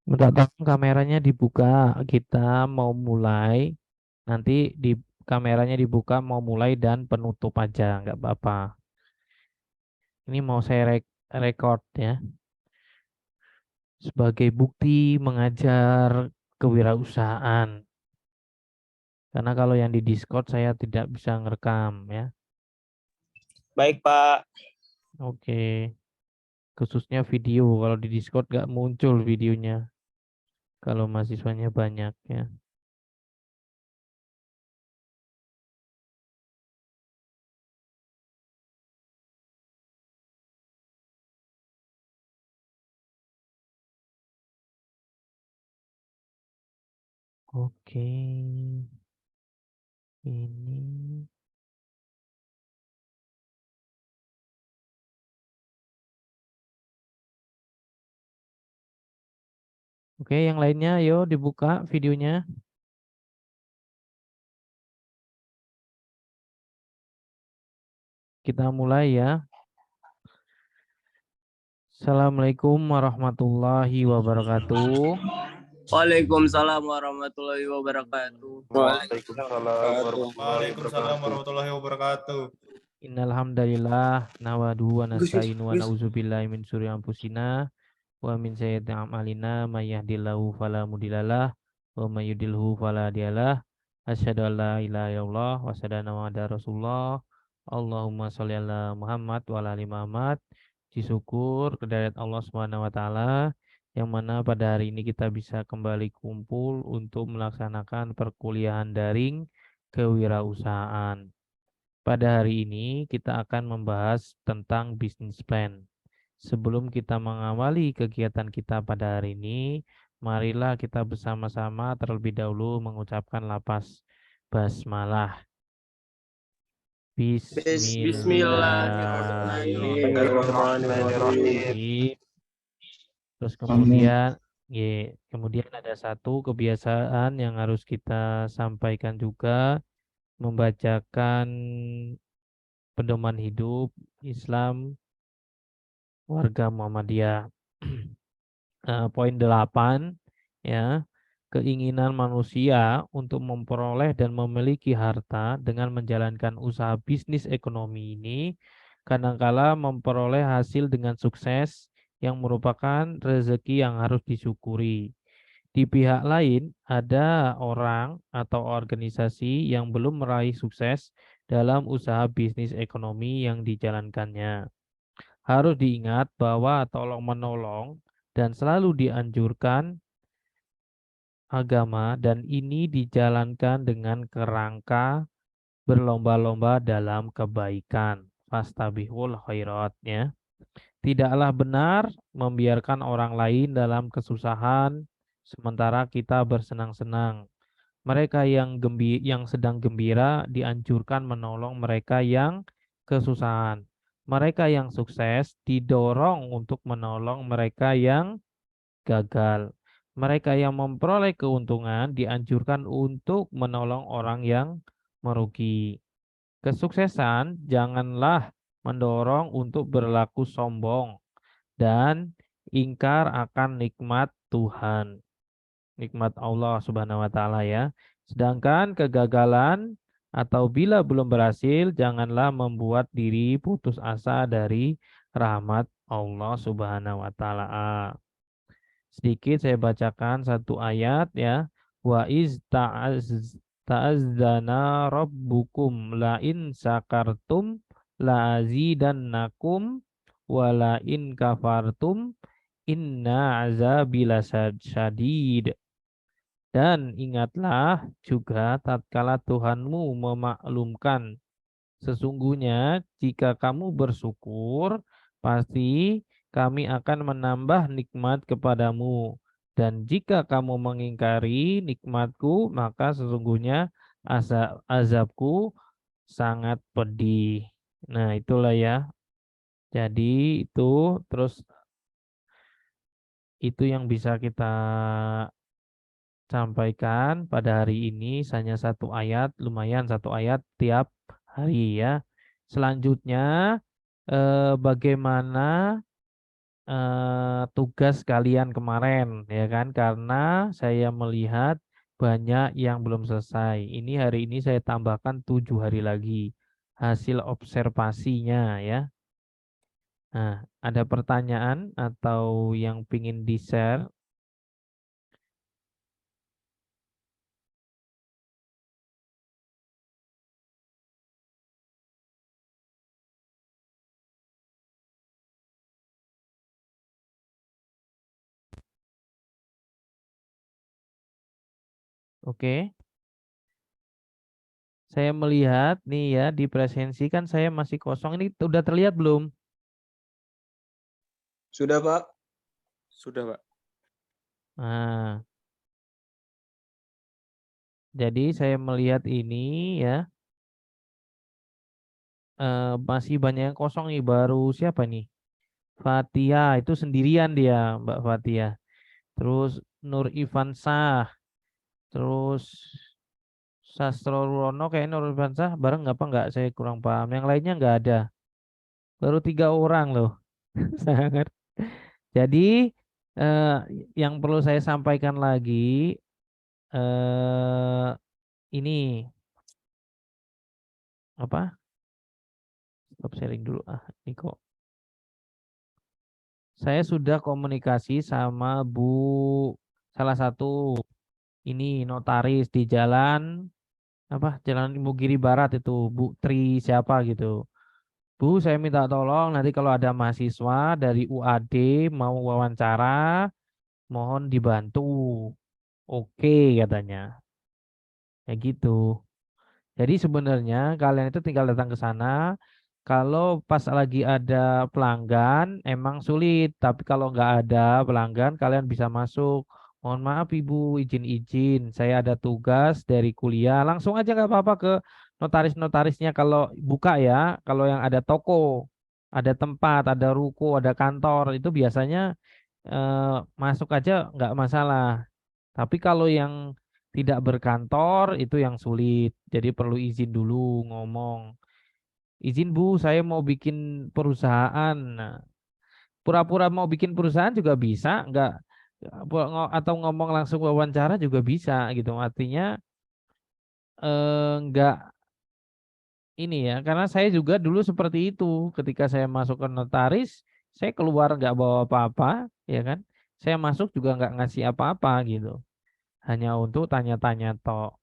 Minta tolong kameranya dibuka. Kita mau mulai. Nanti di kameranya dibuka mau mulai dan penutup aja, nggak apa-apa. Ini mau saya record ya sebagai bukti mengajar kewirausahaan. Karena kalau yang di Discord saya tidak bisa ngerekam ya. Baik, Pak. Oke, khususnya video. Kalau di Discord nggak muncul videonya. Kalau mahasiswanya banyak ya. Oke, ini. Oke, yang lainnya ayo dibuka videonya. Kita mulai ya. Assalamualaikum warahmatullahi wabarakatuh. Waalaikumsalam warahmatullahi wabarakatuh. Waalaikumsalam warahmatullahi wabarakatuh. Innal hamdalillah nahmaduhu wa nasta'inu wa na'udzubillahi min syururi anfusina wa min sayyiati a'malina may yahdihillahu fala mudhillalah wa may yudhlilhu fala hadiyalah. Asyhadu an la ilaha illallah wa asyhadu anna muhammadar rasulullah. Allahumma sholli ala Muhammad wa ala ali Muhammad. Disyukur kehadirat Allah Subhanahu wa taala yang mana pada hari ini kita bisa kembali kumpul untuk melaksanakan perkuliahan daring kewirausahaan. Pada hari ini kita akan membahas tentang bisnis plan. Sebelum kita mengawali kegiatan kita pada hari ini, marilah kita bersama-sama terlebih dahulu mengucapkan lafaz basmalah. Bismillahirrahmanirrahim. Bismillahirrahmanirrahim. Terus kemudian ada satu kebiasaan yang harus kita sampaikan juga, membacakan pedoman hidup Islam warga Muhammadiyah. Poin 8 ya, keinginan manusia untuk memperoleh dan memiliki harta dengan menjalankan usaha bisnis ekonomi ini kadangkala memperoleh hasil dengan sukses yang merupakan rezeki yang harus disyukuri. Di pihak lain, ada orang atau organisasi yang belum meraih sukses dalam usaha bisnis ekonomi yang dijalankannya. Harus diingat bahwa tolong-menolong dan selalu dianjurkan agama dan ini dijalankan dengan kerangka berlomba-lomba dalam kebaikan. Fastabihul khairat ya. Tidaklah benar membiarkan orang lain dalam kesusahan sementara kita bersenang-senang. Mereka yang sedang gembira dianjurkan menolong mereka yang kesusahan. Mereka yang sukses didorong untuk menolong mereka yang gagal. Mereka yang memperoleh keuntungan dianjurkan untuk menolong orang yang merugi. Kesuksesan janganlah mendorong untuk berlaku sombong dan ingkar akan nikmat Tuhan, nikmat Allah Subhanahu wa taala ya. Sedangkan kegagalan atau bila belum berhasil, janganlah membuat diri putus asa dari rahmat Allah Subhanahu wa taala. Sedikit saya bacakan satu ayat ya. Wa iz ta'azzana rabbukum la in sakartum la azidannakum wa la in kafartum inna azabi lasyadid. Dan ingatlah juga tatkala Tuhanmu memaklumkan, sesungguhnya jika kamu bersyukur, pasti kami akan menambah nikmat kepadamu. Dan jika kamu mengingkari nikmatku, maka sesungguhnya azabku sangat pedih. Nah, itulah ya. Jadi terus itu yang bisa kita sampaikan pada hari ini, hanya satu ayat, lumayan satu ayat tiap hari ya. Selanjutnya bagaimana tugas kalian kemarin, ya kan? Karena saya melihat banyak yang belum selesai. Ini hari ini saya tambahkan 7 hari lagi hasil observasinya ya. Nah, ada pertanyaan atau yang pingin di-share? Oke. Saya melihat nih ya di presensi kan saya masih kosong. Ini udah terlihat belum? Sudah, Pak. Sudah, Pak. Nah, jadi saya melihat ini ya masih banyak yang kosong nih. Baru siapa nih? Fatia itu sendirian dia, Mbak Fatia. Terus Nur Ivansah, terus Sastro Rurono kayak Nur Ivansah bareng nggak apa nggak? Saya kurang paham. Yang lainnya nggak ada. Baru 3 orang loh. Sangat. Jadi eh, yang perlu saya sampaikan lagi ini apa? Stop sharing dulu. Ini kok. Saya sudah komunikasi sama salah satu ini notaris di jalan apa? Jalan Imogiri Barat itu, Bu Tri siapa gitu. Bu, saya minta tolong nanti kalau ada mahasiswa dari UAD mau wawancara, mohon dibantu. Oke katanya. Ya gitu. Jadi sebenarnya kalian itu tinggal datang ke sana. Kalau pas lagi ada pelanggan emang sulit, tapi kalau nggak ada pelanggan kalian bisa masuk. Mohon maaf Ibu, izin-izin, saya ada tugas dari kuliah. Langsung aja nggak apa-apa ke notaris-notarisnya kalau buka ya. Kalau yang ada toko, ada tempat, ada ruko, ada kantor itu biasanya masuk aja nggak masalah. Tapi kalau yang tidak berkantor itu yang sulit. Jadi perlu izin dulu ngomong. Izin Bu, saya mau bikin perusahaan. Nah, pura-pura mau bikin perusahaan juga bisa, enggak atau ngomong langsung wawancara juga bisa gitu. Artinya enggak ini ya, karena saya juga dulu seperti itu. Ketika saya masuk ke notaris, saya keluar enggak bawa apa-apa, ya kan? Saya masuk juga enggak ngasih apa-apa gitu. Hanya untuk tanya-tanya toh.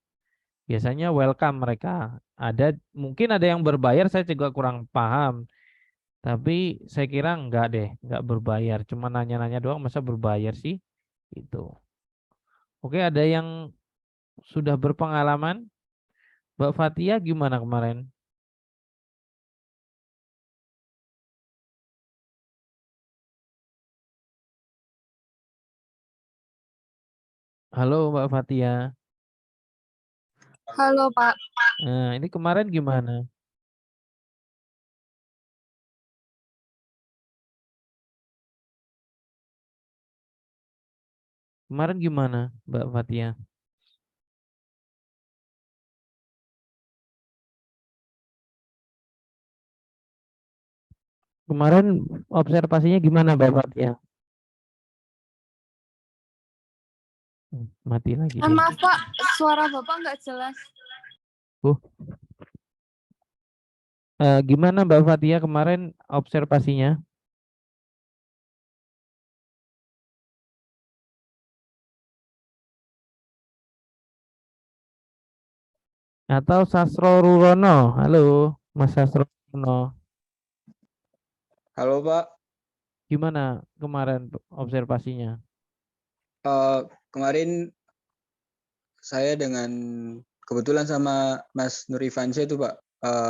Biasanya welcome mereka. Mungkin ada yang berbayar, saya juga kurang paham. Tapi saya kira enggak deh, enggak berbayar. Cuma nanya-nanya doang masa berbayar sih? Itu. Oke, ada yang sudah berpengalaman? Mbak Fatia gimana kemarin? Halo Mbak Fatia. Halo Pak, Nah, ini kemarin gimana? Kemarin gimana Mbak Fatia? Kemarin observasinya gimana Mbak Fatia? Mati lagi deh. maaf Pak, suara Bapak nggak jelas. Gimana Mbak Fatia kemarin observasinya? Atau Sastro Rurono? Halo, Mas Sastro Rurono. Halo, Pak. Gimana kemarin observasinya? Kemarin saya dengan kebetulan sama Mas Nur Ivansyah itu, Pak.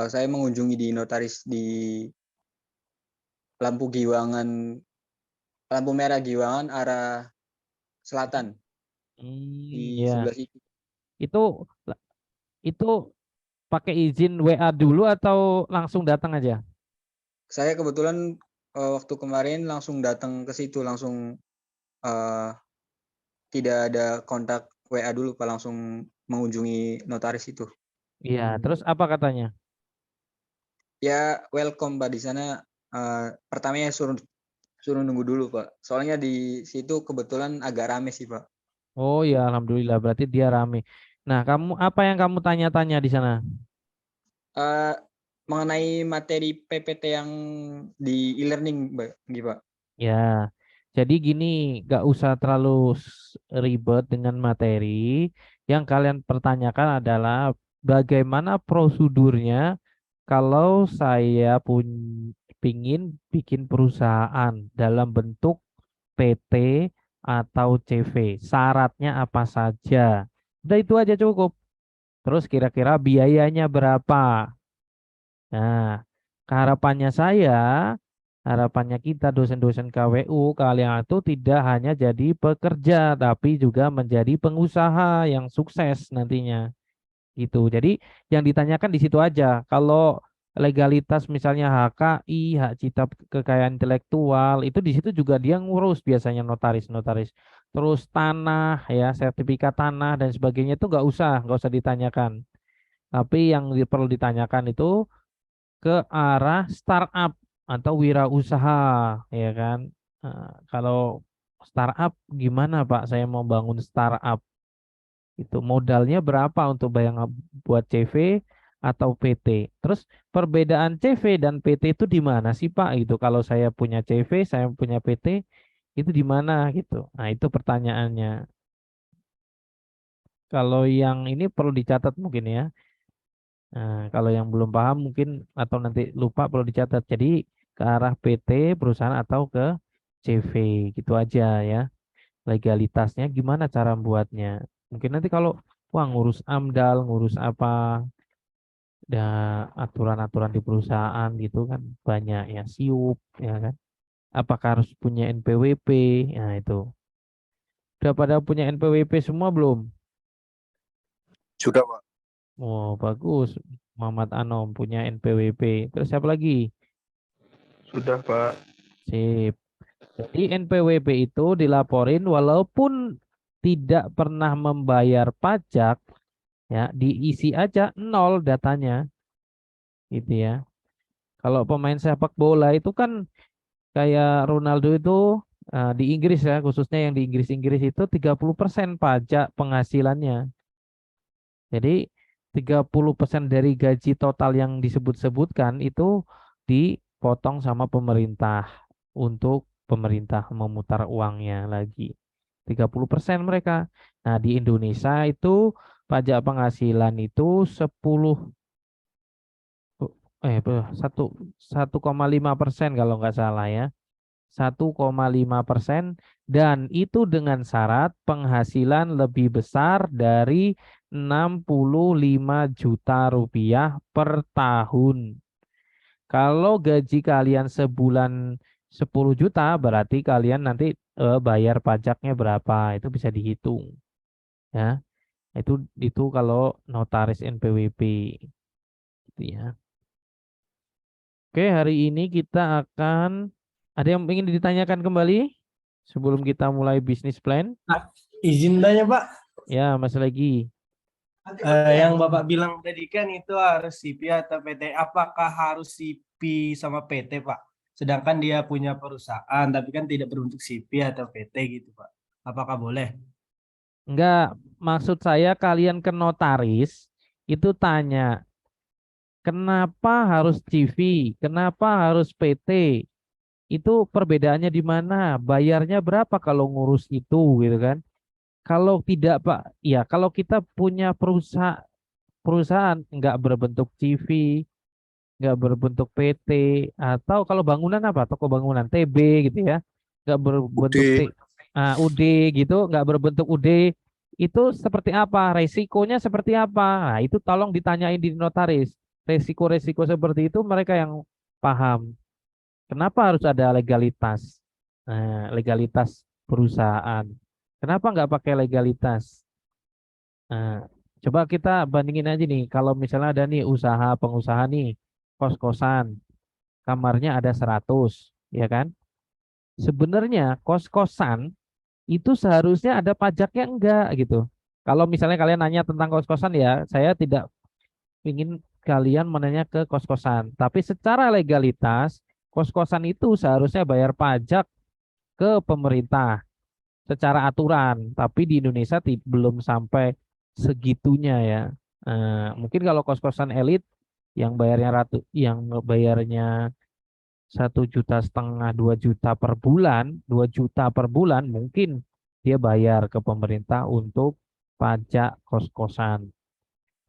Saya mengunjungi di notaris di lampu merah Giwangan arah selatan di Ya. sebelah situ. Itu itu pakai izin WA dulu atau langsung datang aja? Saya kebetulan waktu kemarin langsung datang ke situ, langsung tidak ada kontak WA dulu, Pak, langsung mengunjungi notaris itu. Iya, terus apa katanya? Ya, welcome, Pak. Di sana pertamanya suruh nunggu dulu Pak. Soalnya di situ kebetulan agak rame sih Pak. Oh ya, alhamdulillah berarti dia rame. Nah, apa yang kamu tanya-tanya di sana? Eh, mengenai materi PPT yang di e-learning Pak. Ya, jadi gini, gak usah terlalu ribet dengan materi. Yang kalian pertanyakan adalah bagaimana prosedurnya kalau saya pingin bikin perusahaan dalam bentuk PT atau CV. Syaratnya apa saja? Udah itu aja cukup. Terus kira-kira biayanya berapa? Nah, harapannya saya, harapannya kita dosen-dosen KWU kalian itu tidak hanya jadi pekerja, tapi juga menjadi pengusaha yang sukses nantinya. Gitu. Jadi yang ditanyakan di situ aja. Kalau legalitas misalnya HKI, hak cipta kekayaan intelektual, itu di situ juga dia ngurus biasanya notaris-notaris. Terus tanah ya, sertifikat tanah dan sebagainya itu nggak usah ditanyakan. Tapi yang perlu ditanyakan itu ke arah startup atau wirausaha, ya kan? Kalau startup gimana Pak? Saya mau bangun startup. Itu modalnya berapa untuk bayang buat CV atau PT? Terus perbedaan CV dan PT itu di mana sih Pak? Gitu. Kalau saya punya CV, saya punya PT, itu di mana gitu? Nah, itu pertanyaannya. Kalau yang ini perlu dicatat mungkin ya. Nah, kalau yang belum paham mungkin atau nanti lupa perlu dicatat. Jadi ke arah PT perusahaan atau ke CV gitu aja ya. Legalitasnya gimana cara buatnya? Mungkin nanti kalau wah ngurus AMDAL, ngurus apa, ada aturan-aturan di perusahaan gitu kan banyak ya, SIUP ya kan. Apakah harus punya NPWP? Nah itu. Udah pada punya NPWP semua belum? Sudah, Pak. Oh bagus. Muhammad Anom punya NPWP. Terus siapa lagi? Sudah, Pak. Sip. Jadi NPWP itu dilaporin walaupun tidak pernah membayar pajak, ya diisi aja nol datanya, gitu ya. Kalau pemain sepak bola itu kan kayak Ronaldo itu di Inggris ya, khususnya yang di Inggris itu 30% pajak penghasilannya. Jadi 30% dari gaji total yang disebut-sebutkan itu dipotong sama pemerintah untuk pemerintah memutar uangnya lagi. 30% mereka. Nah, di Indonesia itu pajak penghasilan itu 1,5% kalau nggak salah ya. 1,5% dan itu dengan syarat penghasilan lebih besar dari 65 juta rupiah per tahun. Kalau gaji kalian sebulan 10 juta berarti kalian nanti bayar pajaknya berapa itu bisa dihitung ya. Itu kalau notaris NPWP gitu ya. Oke, hari ini kita akan ada yang ingin ditanyakan kembali sebelum kita mulai bisnis plan? Izin tanya Pak, Ya, Mas lagi. yang Bapak bilang tadi kan itu harus CP atau PT. Apakah harus CP sama PT Pak? Sedangkan dia punya perusahaan tapi kan tidak berbentuk CP atau PT gitu Pak. Apakah boleh? Enggak, maksud saya kalian ke notaris itu tanya, kenapa harus CV? Kenapa harus PT? Itu perbedaannya di mana? Bayarnya berapa kalau ngurus itu gitu kan? Kalau tidak Pak, ya kalau kita punya perusahaan nggak berbentuk CV, nggak berbentuk PT, atau kalau bangunan apa? Toko bangunan TB gitu ya, nggak berbentuk UD. UD gitu, nggak berbentuk UD, itu seperti apa? Resikonya seperti apa? Nah, itu tolong ditanyain di notaris. Resiko-resiko seperti itu mereka yang paham. Kenapa harus ada legalitas? Nah, legalitas perusahaan. Kenapa nggak pakai legalitas? Nah, coba kita bandingin aja nih. Kalau misalnya ada nih pengusaha nih, kos-kosan, kamarnya ada 100, ya kan? Sebenarnya kos-kosan itu seharusnya ada pajaknya enggak gitu. Kalau misalnya kalian nanya tentang kos-kosan ya, saya tidak ingin kalian menanya ke kos-kosan. Tapi secara legalitas, Kos-kosan itu seharusnya bayar pajak ke pemerintah secara aturan, tapi di Indonesia belum sampai segitunya ya. Mungkin kalau kos-kosan elit yang bayarnya 1,5 juta, 2 juta per bulan mungkin dia bayar ke pemerintah untuk pajak kos-kosan.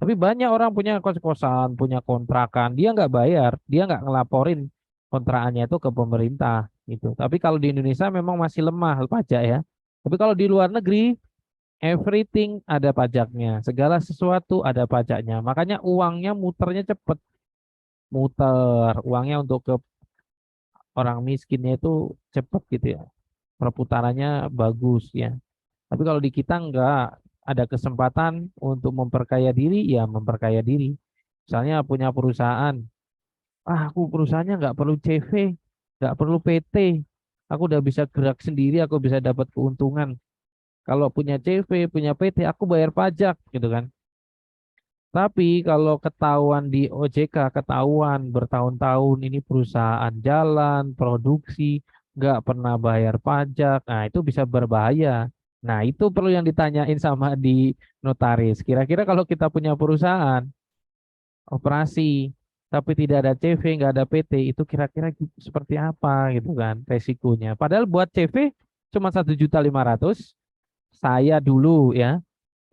Tapi banyak orang punya kos-kosan, punya kontrakan, dia nggak bayar, dia nggak ngelaporin kontrakannya itu ke pemerintah gitu. Tapi kalau di Indonesia memang masih lemah pajak ya. Tapi kalau di luar negeri, everything ada pajaknya, segala sesuatu ada pajaknya. Makanya uangnya muternya cepet, muter uangnya untuk ke orang miskinnya itu cepet gitu ya. Perputarannya bagus ya. Tapi kalau di kita enggak, ada kesempatan untuk memperkaya diri, ya memperkaya diri. Misalnya punya perusahaan, aku perusahaannya nggak perlu CV, nggak perlu PT, aku udah bisa gerak sendiri, aku bisa dapat keuntungan. Kalau punya CV, punya PT, aku bayar pajak gitu kan. Tapi kalau ketahuan di OJK, ketahuan bertahun-tahun ini perusahaan jalan, produksi, nggak pernah bayar pajak, nah itu bisa berbahaya. Nah itu perlu yang ditanyain sama di notaris. Kira-kira kalau kita punya perusahaan, operasi, tapi tidak ada CV, nggak ada PT, itu kira-kira seperti apa gitu kan resikonya. Padahal buat CV cuma 1,5 juta, saya dulu ya.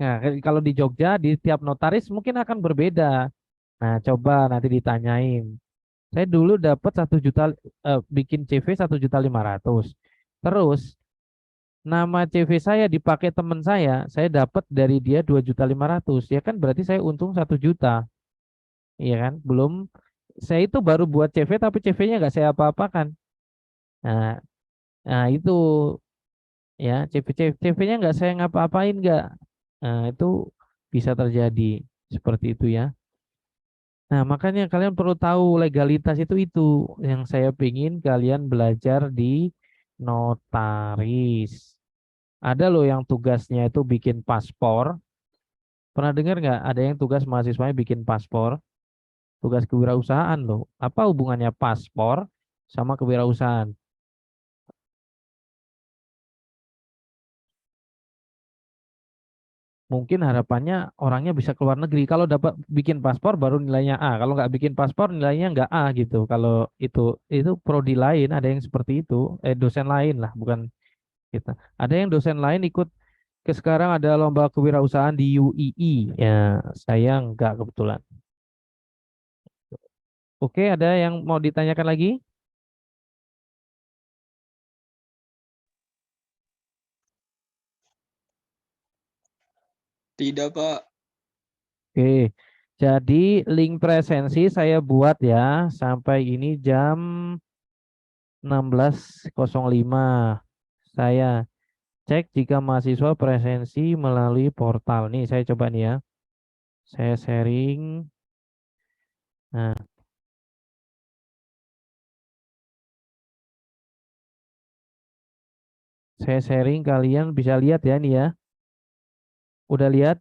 Nah, kalau di Jogja di tiap notaris mungkin akan berbeda. Nah, coba nanti ditanyain. Saya dulu dapat 1 juta, bikin CV 1,5 juta. Terus nama CV saya dipakai teman saya dapat dari dia 2,5 juta. Ya kan berarti saya untung 1 juta. Iya kan? Belum saya itu baru buat CV tapi CV-nya nggak saya apa-apakan. Nah, nah itu ya CV-nya nggak saya ngapa-apain nggak. Nah, itu bisa terjadi seperti itu ya. Nah, makanya kalian perlu tahu legalitas itu yang saya pingin kalian belajar di notaris. Ada loh yang tugasnya itu bikin paspor. Pernah dengar nggak? Ada yang tugas mahasiswanya bikin paspor, tugas kewirausahaan loh. Apa hubungannya paspor sama kewirausahaan? Mungkin harapannya orangnya bisa keluar negeri. Kalau dapat bikin paspor baru nilainya A. Kalau nggak bikin paspor nilainya nggak A gitu. Kalau itu prodi lain ada yang seperti itu. Dosen lain lah, bukan kita. Ada yang dosen lain ikut ke sekarang ada lomba kewirausahaan di UII. Ya, saya nggak kebetulan. Oke, ada yang mau ditanyakan lagi? Tidak, Pak. Oke. Jadi link presensi saya buat ya sampai ini jam 16.05. Saya cek jika mahasiswa presensi melalui portal. Nih saya coba nih ya. Saya sharing. Nah, saya sharing kalian bisa lihat ya nih ya. Udah lihat?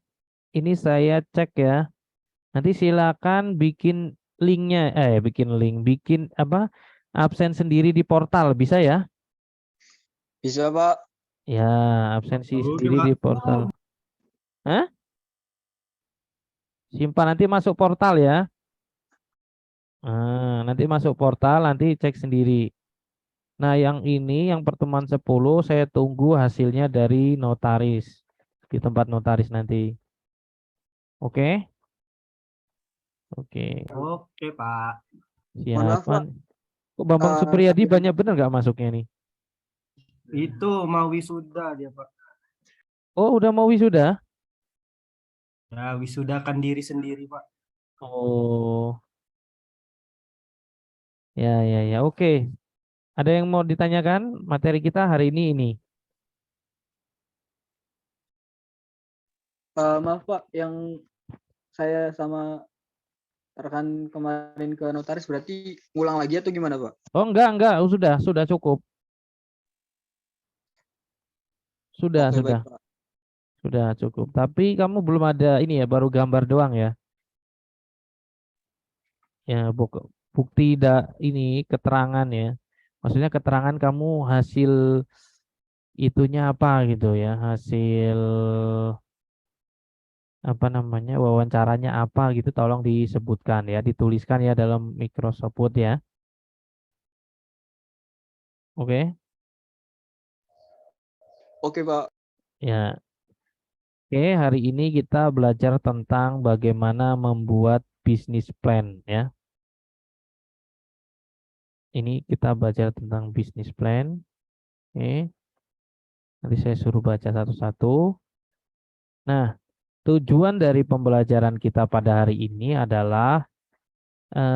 Ini saya cek ya. Nanti silakan bikin linknya, bikin apa? Absen sendiri di portal bisa ya? Bisa, Pak. Ya, absensi Oke, sendiri Pak. di portal. Hah? Simpan nanti masuk portal ya. Nanti masuk portal, nanti cek sendiri. Nah, yang ini yang pertemuan 10 saya tunggu hasilnya dari notaris di tempat notaris nanti. Oke? Oke. Oke, Pak. Mohon maaf, Pak. Siapan. Kok Bambang Supriyadi Saya- banyak bener nggak masuknya nih? Itu mau wisuda dia, Pak. Oh, udah mau wisuda? Ya, wisudakan diri sendiri, Pak. Oh, ya. Oke. Ada yang mau ditanyakan? Materi kita hari ini. Maaf, Pak. Yang saya sama rekan kemarin ke notaris berarti ngulang lagi atau gimana, Pak? Oh, enggak. Oh, sudah cukup. Sudah, Oke, baik, sudah. Pak. Sudah cukup. Tapi kamu belum ada ini ya, baru gambar doang ya. Ya, bukti ini keterangan ya. Maksudnya keterangan kamu hasil itunya apa gitu ya, hasil apa namanya wawancaranya apa gitu, tolong disebutkan ya, dituliskan ya dalam Microsoft Word ya. Oke. Oke, Pak. Ya. Oke, hari ini kita belajar tentang bagaimana membuat bisnis plan ya. Ini kita belajar tentang bisnis plan. Oke. Nanti saya suruh baca satu-satu. Nah, tujuan dari pembelajaran kita pada hari ini adalah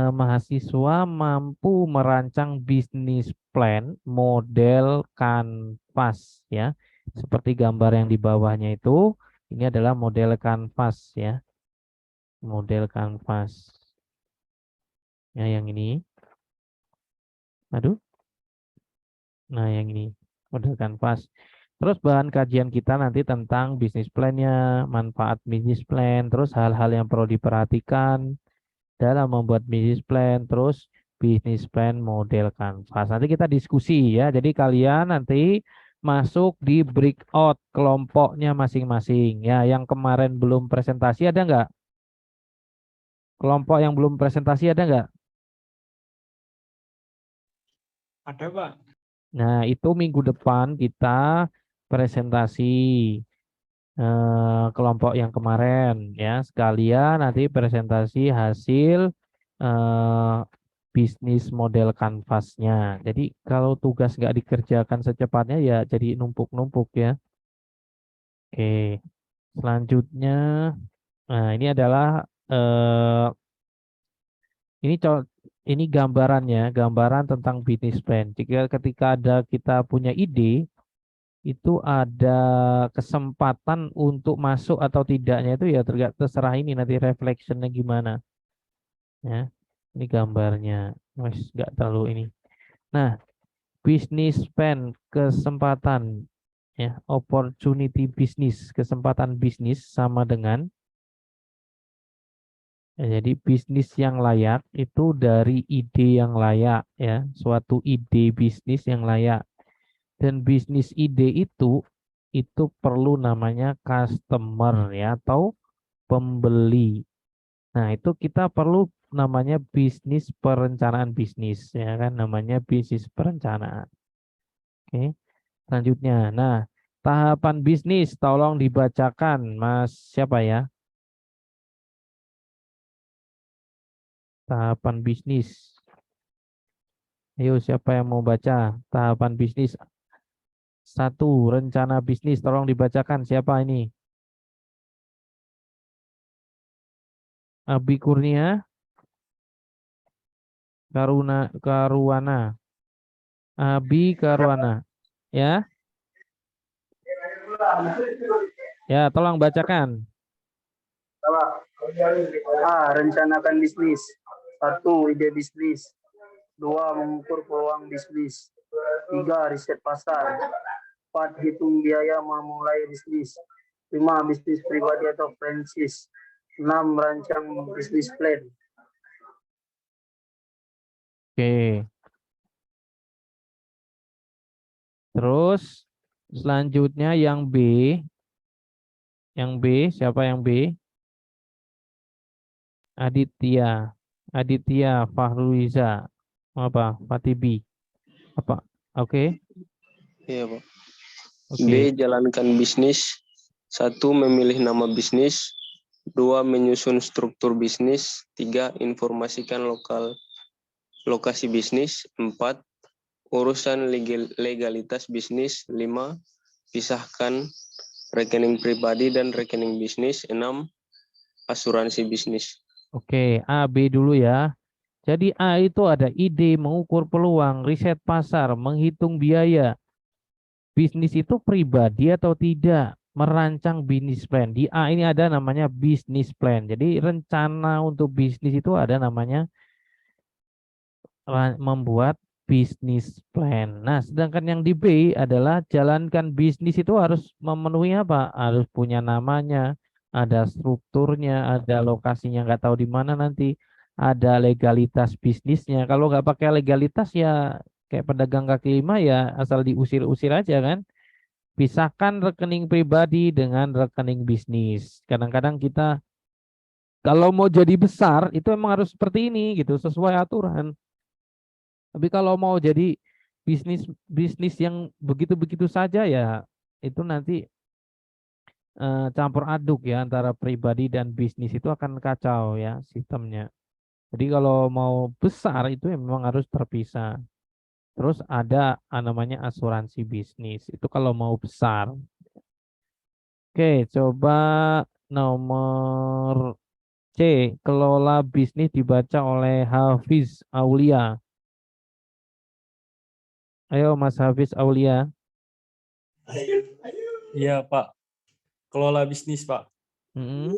mahasiswa mampu merancang bisnis plan model kanvas ya. Seperti gambar yang di bawahnya itu, ini adalah model kanvas ya. Model kanvas. Ya, yang ini. Aduh. Nah, yang ini model kanvas. Terus bahan kajian kita nanti tentang bisnis plan-nya, manfaat bisnis plan, terus hal-hal yang perlu diperhatikan dalam membuat bisnis plan, terus bisnis plan model kanvas. Nanti kita diskusi ya. Jadi kalian nanti masuk di breakout kelompoknya masing-masing ya. Yang kemarin belum presentasi ada nggak? Kelompok yang belum presentasi ada nggak? Ada, Pak. Nah, itu minggu depan kita presentasi kelompok yang kemarin ya. Sekalian nanti presentasi hasil bisnis model kanvasnya. Jadi kalau tugas nggak dikerjakan secepatnya ya jadi numpuk-numpuk ya. Oke, selanjutnya, nah ini adalah ini gambarannya, gambaran tentang bisnis plan. Jika ketika kita punya ide, itu ada kesempatan untuk masuk atau tidaknya itu ya terserah ini nanti reflectionnya gimana. Ya, ini gambarnya, wes nggak terlalu ini. Nah, bisnis plan kesempatan ya, opportunity bisnis, kesempatan bisnis sama dengan ya, jadi bisnis yang layak itu dari ide yang layak ya, suatu ide bisnis yang layak. Dan bisnis ide itu perlu namanya customer ya atau pembeli. Nah, itu kita perlu namanya bisnis perencanaan bisnis ya kan, namanya bisnis perencanaan. Oke. Selanjutnya, nah, tahapan bisnis tolong dibacakan, Mas. Siapa ya? Tahapan bisnis. Ayo, siapa yang mau baca tahapan bisnis? 1, rencana bisnis, tolong dibacakan. Siapa ini? Abi Kurnia, Karuana, Abi Karuana, ya? Ya, tolong bacakan. A. Rencanakan bisnis. 1. Ide bisnis. 2. Mengukur peluang bisnis. 3. Riset pasar. 4. Hitung biaya memulai bisnis. 5. Bisnis pribadi atau franchise. 6. Merancang bisnis plan. Oke. Terus selanjutnya yang B. Yang B, siapa yang B? Aditya Fahruiza. Apa? Fatibi. Apa? Oke. Iya, Pak. Oke. B. Jalankan bisnis. 1. Memilih nama bisnis. 2. Menyusun struktur bisnis. 3. Informasikan lokasi bisnis. 4. Urusan legalitas bisnis. 5. Pisahkan rekening pribadi dan rekening bisnis. 6. Asuransi bisnis. Oke, A, B dulu ya. Jadi A itu ada ide, mengukur peluang, riset pasar, menghitung biaya. Bisnis itu pribadi atau tidak, merancang bisnis plan. Di A ini ada namanya bisnis plan. Jadi rencana untuk bisnis itu ada namanya membuat bisnis plan. Nah, sedangkan yang di B adalah jalankan bisnis itu harus memenuhi apa? Harus punya namanya, ada strukturnya, ada lokasinya, nggak tahu di mana nanti. ada legalitas bisnisnya. Kalau nggak pakai legalitas ya kayak pedagang kaki lima ya asal diusir-usir aja kan. Pisahkan rekening pribadi dengan rekening bisnis. Kadang-kadang kita kalau mau jadi besar itu emang harus seperti ini gitu, sesuai aturan. Tapi kalau mau jadi bisnis yang begitu-begitu saja ya itu nanti campur aduk ya antara pribadi dan bisnis itu akan kacau ya sistemnya. Jadi kalau mau besar itu ya memang harus terpisah. Terus ada namanya asuransi bisnis. Itu kalau mau besar. Oke, coba nomor C. Kelola bisnis dibaca oleh Hafiz Aulia. Ayo Mas Hafiz Aulia. Iya, Pak. Kelola bisnis, Pak. Mm-mm.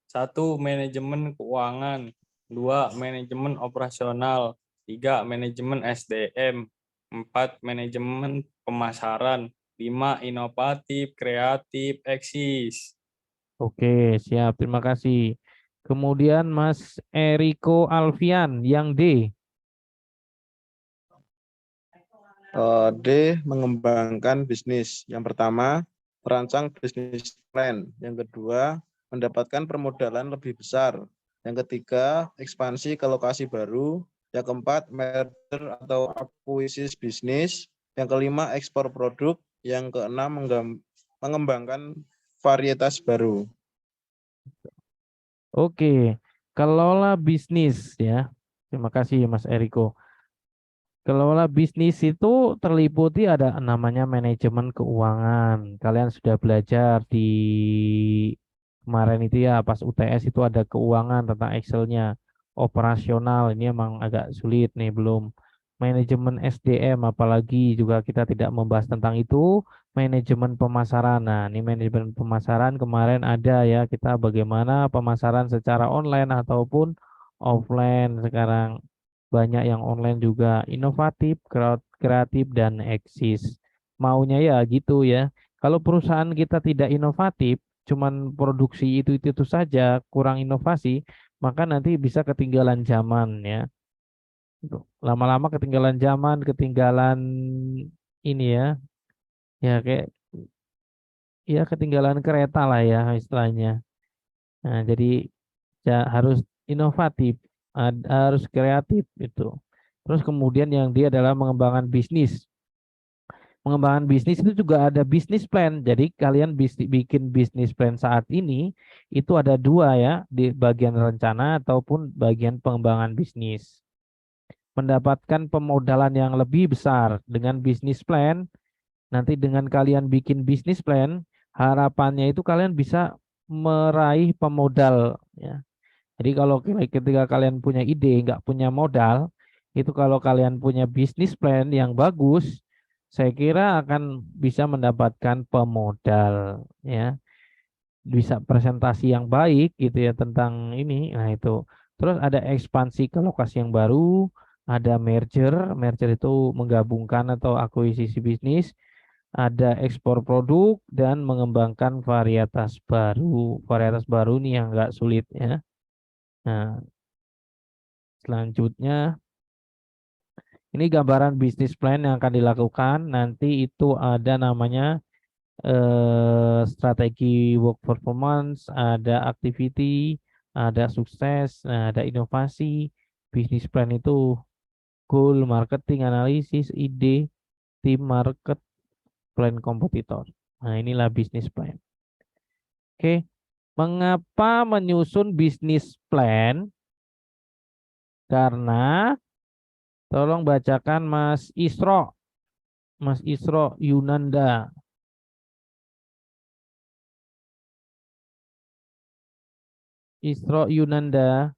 1. Manajemen keuangan. 2. Manajemen operasional. 3. Manajemen SDM. 4. Manajemen pemasaran. 5. Inovatif, kreatif, eksis. Oke, siap. Terima kasih. Kemudian Mas Eriko Alfian yang D. D. Mengembangkan bisnis. Yang pertama, merancang bisnis plan. Yang kedua, mendapatkan permodalan lebih besar. Yang ketiga, ekspansi ke lokasi baru. Yang keempat, merger atau akuisisi bisnis. Yang kelima, ekspor produk. Yang keenam, mengembangkan varietas baru. Oke, kelola bisnis ya. Terima kasih Mas Eriko. Kelola bisnis itu terliputi ada namanya manajemen keuangan. Kalian sudah belajar di kemarin itu ya pas UTS itu ada keuangan tentang Excelnya. Operasional ini emang agak sulit nih belum. Manajemen SDM apalagi juga kita tidak membahas tentang itu. Manajemen pemasaran. Nah, ini manajemen pemasaran kemarin ada ya kita bagaimana pemasaran secara online ataupun offline sekarang banyak yang online juga inovatif, kreatif dan eksis. Maunya ya gitu ya. Kalau perusahaan kita tidak inovatif, cuman produksi itu saja, kurang inovasi, maka nanti bisa ketinggalan zaman ya. Lama-lama ketinggalan zaman, ketinggalan ini ya. Ya kayak ya ketinggalan kereta lah ya istilahnya. Nah, jadi ya harus inovatif, harus kreatif itu. Terus kemudian yang dia adalah mengembangkan bisnis. Mengembangkan bisnis itu juga ada bisnis plan. Jadi kalian bikin bisnis plan saat ini itu ada dua ya, di bagian rencana ataupun bagian pengembangan bisnis. Mendapatkan pemodalan yang lebih besar dengan bisnis plan. Nanti dengan kalian bikin bisnis plan, harapannya itu kalian bisa meraih pemodal ya. Jadi kalau ketika kalian punya ide, nggak punya modal, itu kalau kalian punya bisnis plan yang bagus, saya kira akan bisa mendapatkan pemodal ya. Bisa presentasi yang baik gitu ya tentang ini. Nah, itu. Terus ada ekspansi ke lokasi yang baru, ada merger, merger itu menggabungkan atau akuisisi bisnis, ada ekspor produk dan mengembangkan varietas baru. Varietas baru nih yang nggak sulit ya. Nah, selanjutnya ini gambaran bisnis plan yang akan dilakukan. Nanti itu ada namanya strategi work performance, ada activity, ada sukses, ada inovasi. Bisnis plan itu goal, marketing, analisis, ide, tim market, plan kompetitor. Nah, inilah bisnis plan. Oke, mengapa menyusun bisnis plan? Karena tolong bacakan Mas Isro. Mas Isro Yunanda. Isro Yunanda.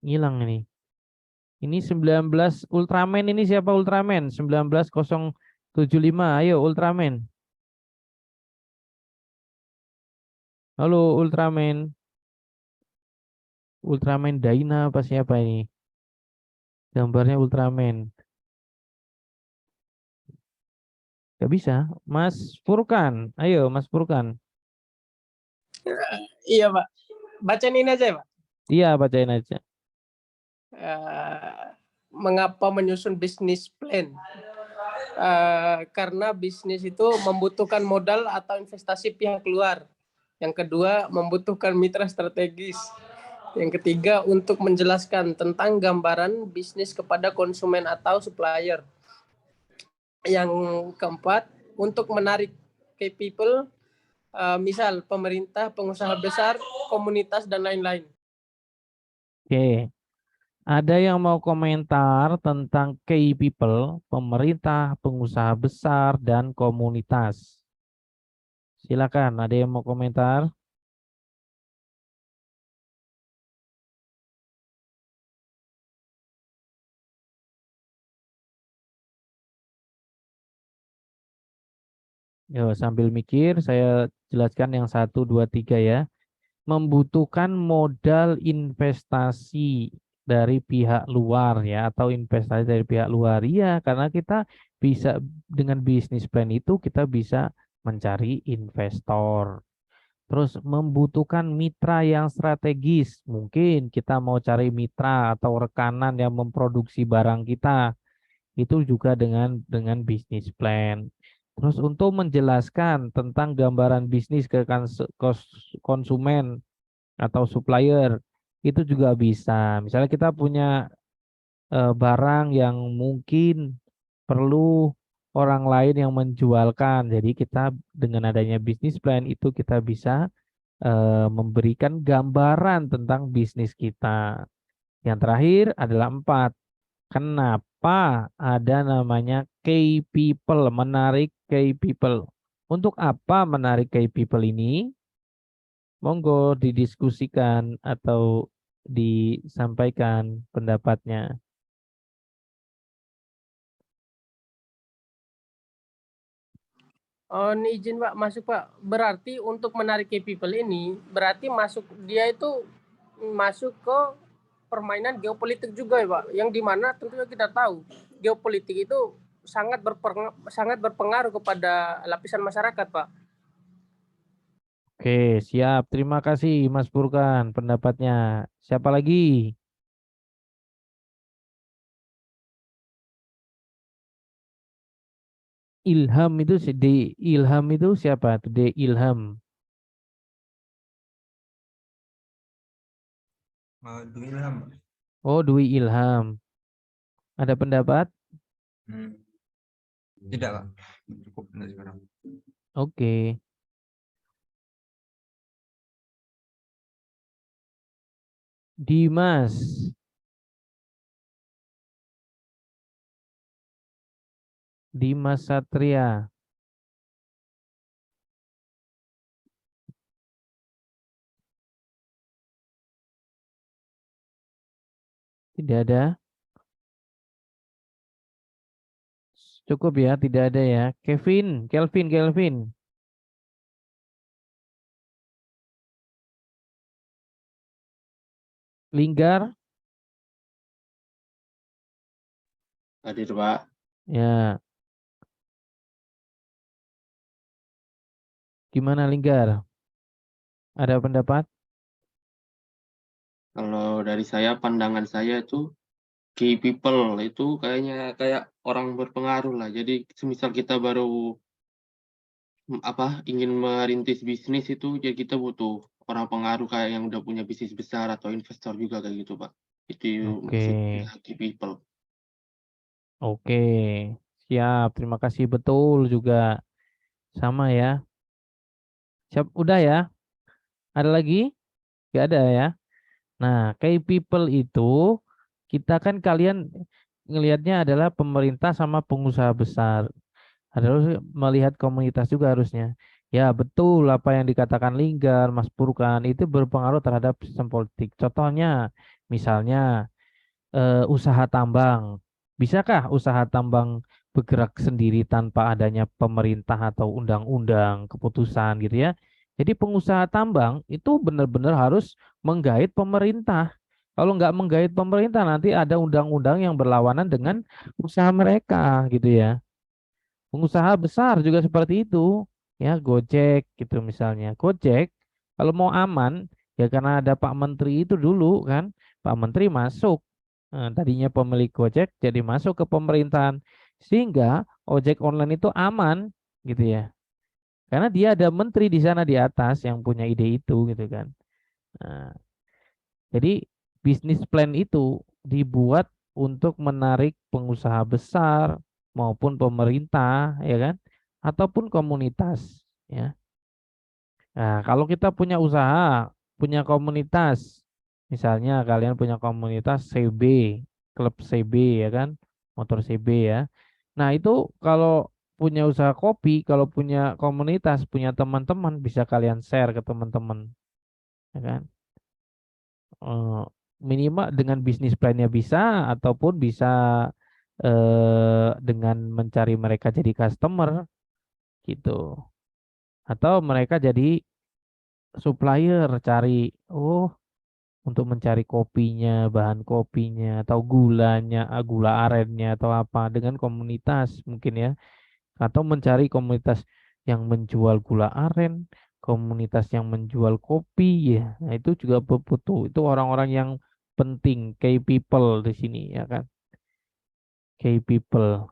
Hilang ini. Ini 19 Ultraman ini siapa Ultraman? 19075. Ayo Ultraman. Halo Ultraman. Ultraman Dyna apa siapa ini? Gambarnya Ultraman. Gak bisa. Mas Furkan. Ayo Mas Furkan. Iya, Pak. Bacain ini aja ya, Pak. Iya, bacain aja. Mengapa menyusun bisnis plan? Karena bisnis itu membutuhkan modal atau investasi pihak luar. Yang kedua, membutuhkan mitra strategis. Yang ketiga, untuk menjelaskan tentang gambaran bisnis kepada konsumen atau supplier. Yang keempat, untuk menarik key people, misal pemerintah, pengusaha besar, komunitas, dan lain-lain. Oke. Ada yang mau komentar tentang key people, pemerintah, pengusaha besar, dan komunitas? Silakan, ada yang mau komentar? Yo, sambil mikir, saya jelaskan yang 1, 2, 3 ya. Membutuhkan modal investasi dari pihak luar ya, atau investasi dari pihak luar. Iya, karena kita bisa dengan bisnis plan itu kita bisa mencari investor. Terus membutuhkan mitra yang strategis. Mungkin kita mau cari mitra atau rekanan yang memproduksi barang kita. Itu juga dengan bisnis plan. Terus untuk menjelaskan tentang gambaran bisnis ke konsumen atau supplier, itu juga bisa. Misalnya kita punya barang yang mungkin perlu orang lain yang menjualkan. Jadi kita dengan adanya bisnis plan itu kita bisa memberikan gambaran tentang bisnis kita. Yang terakhir adalah 4. Kenapa ada namanya key people, menarik key people? Untuk apa menarik key people ini? Monggo didiskusikan atau disampaikan pendapatnya. Oh, ini izin Pak, masuk Pak. Berarti untuk menarik key people ini, berarti dia itu masuk ke permainan geopolitik juga ya Pak. Yang dimana tentunya kita tahu, geopolitik itu sangat berpengaruh kepada lapisan masyarakat Pak. Oke, siap. Terima kasih Mas Furkan pendapatnya. Siapa lagi? Ilham itu Ilham itu siapa? De Ilham. Dwi Ilham. Oh, Dwi Ilham. Ada pendapat? Tidak, Pak. Cukup untuk sekarang. Oke. Dimas. Dimas Satria. Tidak ada. Cukup ya, tidak ada ya. Kelvin. Linggar. Hadir, Pak. Ya. Gimana Linggar? Ada pendapat? Kalau dari saya, pandangan saya itu key people itu kayaknya kayak orang berpengaruh lah. Jadi semisal kita baru ingin merintis bisnis itu, jadi kita butuh orang pengaruh kayak yang udah punya bisnis besar atau investor juga kayak gitu, Pak. Itu maksudnya key people. Oke, siap. Terima kasih, betul juga. Sama ya. Siap, udah ya. Ada lagi? Gak ada ya. Nah, key people itu kita kan kalian ngelihatnya adalah pemerintah sama pengusaha besar. Harus melihat komunitas juga harusnya. Ya, betul apa yang dikatakan Linggar, Mas Purkan itu berpengaruh terhadap sistem politik. Contohnya, misalnya usaha tambang. Bisakah usaha tambang bergerak sendiri tanpa adanya pemerintah atau undang-undang, keputusan gitu ya? Jadi pengusaha tambang itu benar-benar harus menggait pemerintah. Kalau nggak menggait pemerintah nanti ada undang-undang yang berlawanan dengan usaha mereka gitu ya. Pengusaha besar juga seperti itu, ya Gojek gitu misalnya. Gojek Kalau mau aman, ya karena ada Pak Menteri itu dulu kan, Pak Menteri masuk. Tadinya pemilik Gojek jadi masuk ke pemerintahan, sehingga ojek online itu aman gitu ya. Karena dia ada menteri di sana di atas yang punya ide itu gitu kan. Nah, jadi bisnis plan itu dibuat untuk menarik pengusaha besar maupun pemerintah ya kan, ataupun komunitas ya. Nah, kalau kita punya usaha, punya komunitas, misalnya kalian punya komunitas CB, klub CB ya kan, motor CB ya. Nah, itu kalau punya usaha kopi, kalau punya komunitas, punya teman-teman, bisa kalian share ke teman-teman, ya kan? Minimal dengan bisnis plan-nya bisa, ataupun bisa dengan mencari mereka jadi customer gitu. Atau mereka jadi supplier, cari untuk mencari kopinya, bahan kopinya, atau gulanya, gula arennya, atau apa dengan komunitas mungkin ya. Atau mencari komunitas yang menjual gula aren, komunitas yang menjual kopi ya. Nah, itu juga butuh. Itu orang-orang yang penting, key people di sini ya kan. Key people.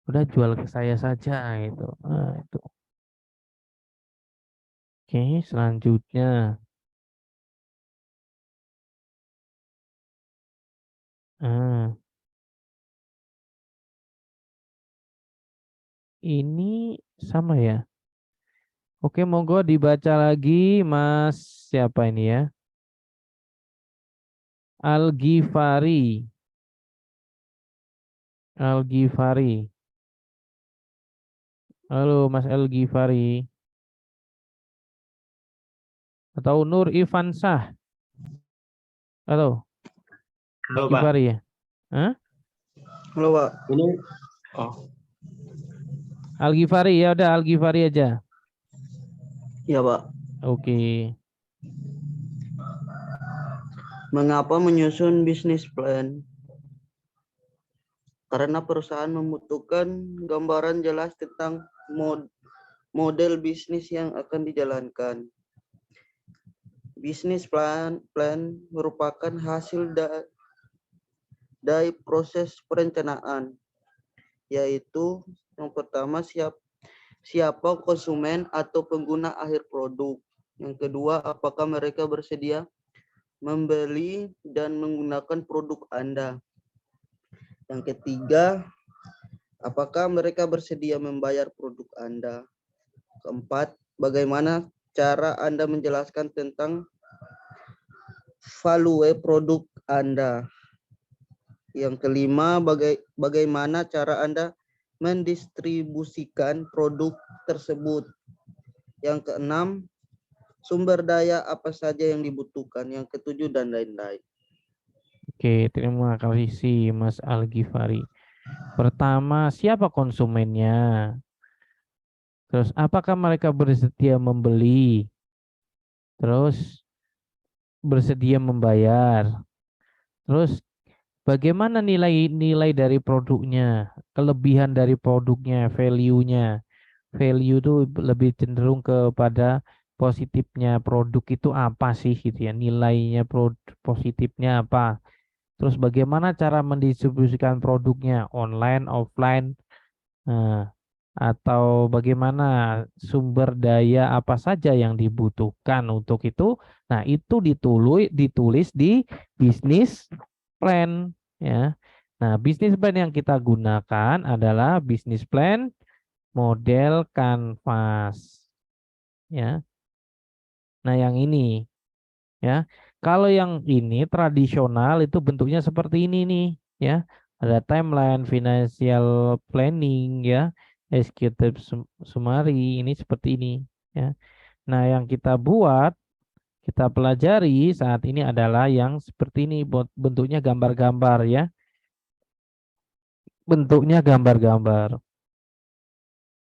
Udah jual ke saya saja itu. Nah, itu. Oke, selanjutnya. Ini sama ya. Oke, monggo dibaca lagi Mas siapa ini ya? Al-Ghifari. Al-Ghifari. Halo Mas Al-Ghifari. Atau Nur Ivansah. Halo. Halo, Pak. Al-Ghifari ya? Hah? Halo, Pak. Ini Al-Ghifari ya udah Al-Ghifari aja. ya, Pak. Oke. Mengapa menyusun bisnis plan? Karena perusahaan membutuhkan gambaran jelas tentang model bisnis yang akan dijalankan. Bisnis plan merupakan hasil dari proses perencanaan, yaitu yang pertama siapa konsumen atau pengguna akhir produk. Yang kedua, apakah mereka bersedia membeli dan menggunakan produk Anda. Yang ketiga, apakah mereka bersedia membayar produk Anda. Keempat, bagaimana cara Anda menjelaskan tentang value produk Anda. Yang kelima, bagaimana cara Anda mendistribusikan produk tersebut. Yang keenam, sumber daya apa saja yang dibutuhkan. Yang ketujuh, dan lain-lain. Oke, terima kasih Mas Al-Ghifari. Pertama, siapa konsumennya? Terus, apakah mereka bersedia membeli? Terus, bersedia membayar? Terus, bagaimana nilai dari produknya? Kelebihan dari produknya, value-nya. Value itu lebih cenderung kepada positifnya produk itu apa sih gitu ya. Nilainya positifnya apa? Terus bagaimana cara mendistribusikan produknya, online, offline, atau bagaimana sumber daya apa saja yang dibutuhkan untuk itu. Nah, itu ditulis di bisnis plan ya. Nah, bisnis plan yang kita gunakan adalah bisnis plan model kanvas ya. Nah, yang ini ya. Kalau yang ini tradisional itu bentuknya seperti ini nih ya. Ada timeline, financial planning ya, executive summary ini seperti ini ya. Nah, yang kita buat, kita pelajari saat ini adalah yang seperti ini, bentuknya gambar-gambar ya. Bentuknya gambar-gambar.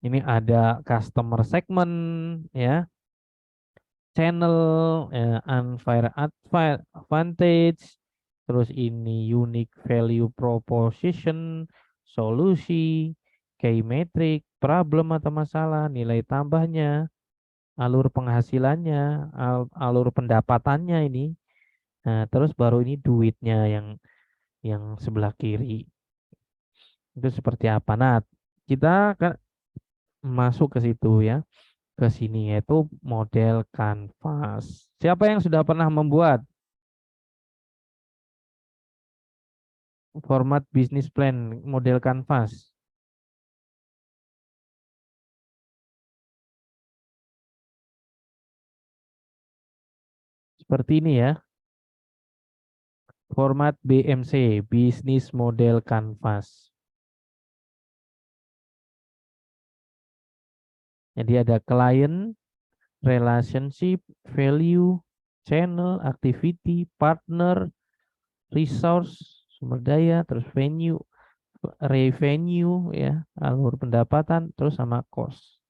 Ini ada customer segment ya, channel, unfair advantage, terus ini unique value proposition, solusi, key metric, problem atau masalah, nilai tambahnya, alur penghasilannya, alur pendapatannya ini. Nah, terus baru ini duitnya yang sebelah kiri. Itu seperti apa? Nah, kita akan masuk ke situ ya. Ke sini yaitu model kanvas. Siapa yang sudah pernah membuat format bisnis plan model kanvas? Seperti ini ya. Format BMC, Business Model Canvas. Jadi ada client, relationship, value, channel, activity, partner, resource, sumber daya, terus venue, revenue ya, alur pendapatan, terus sama cost.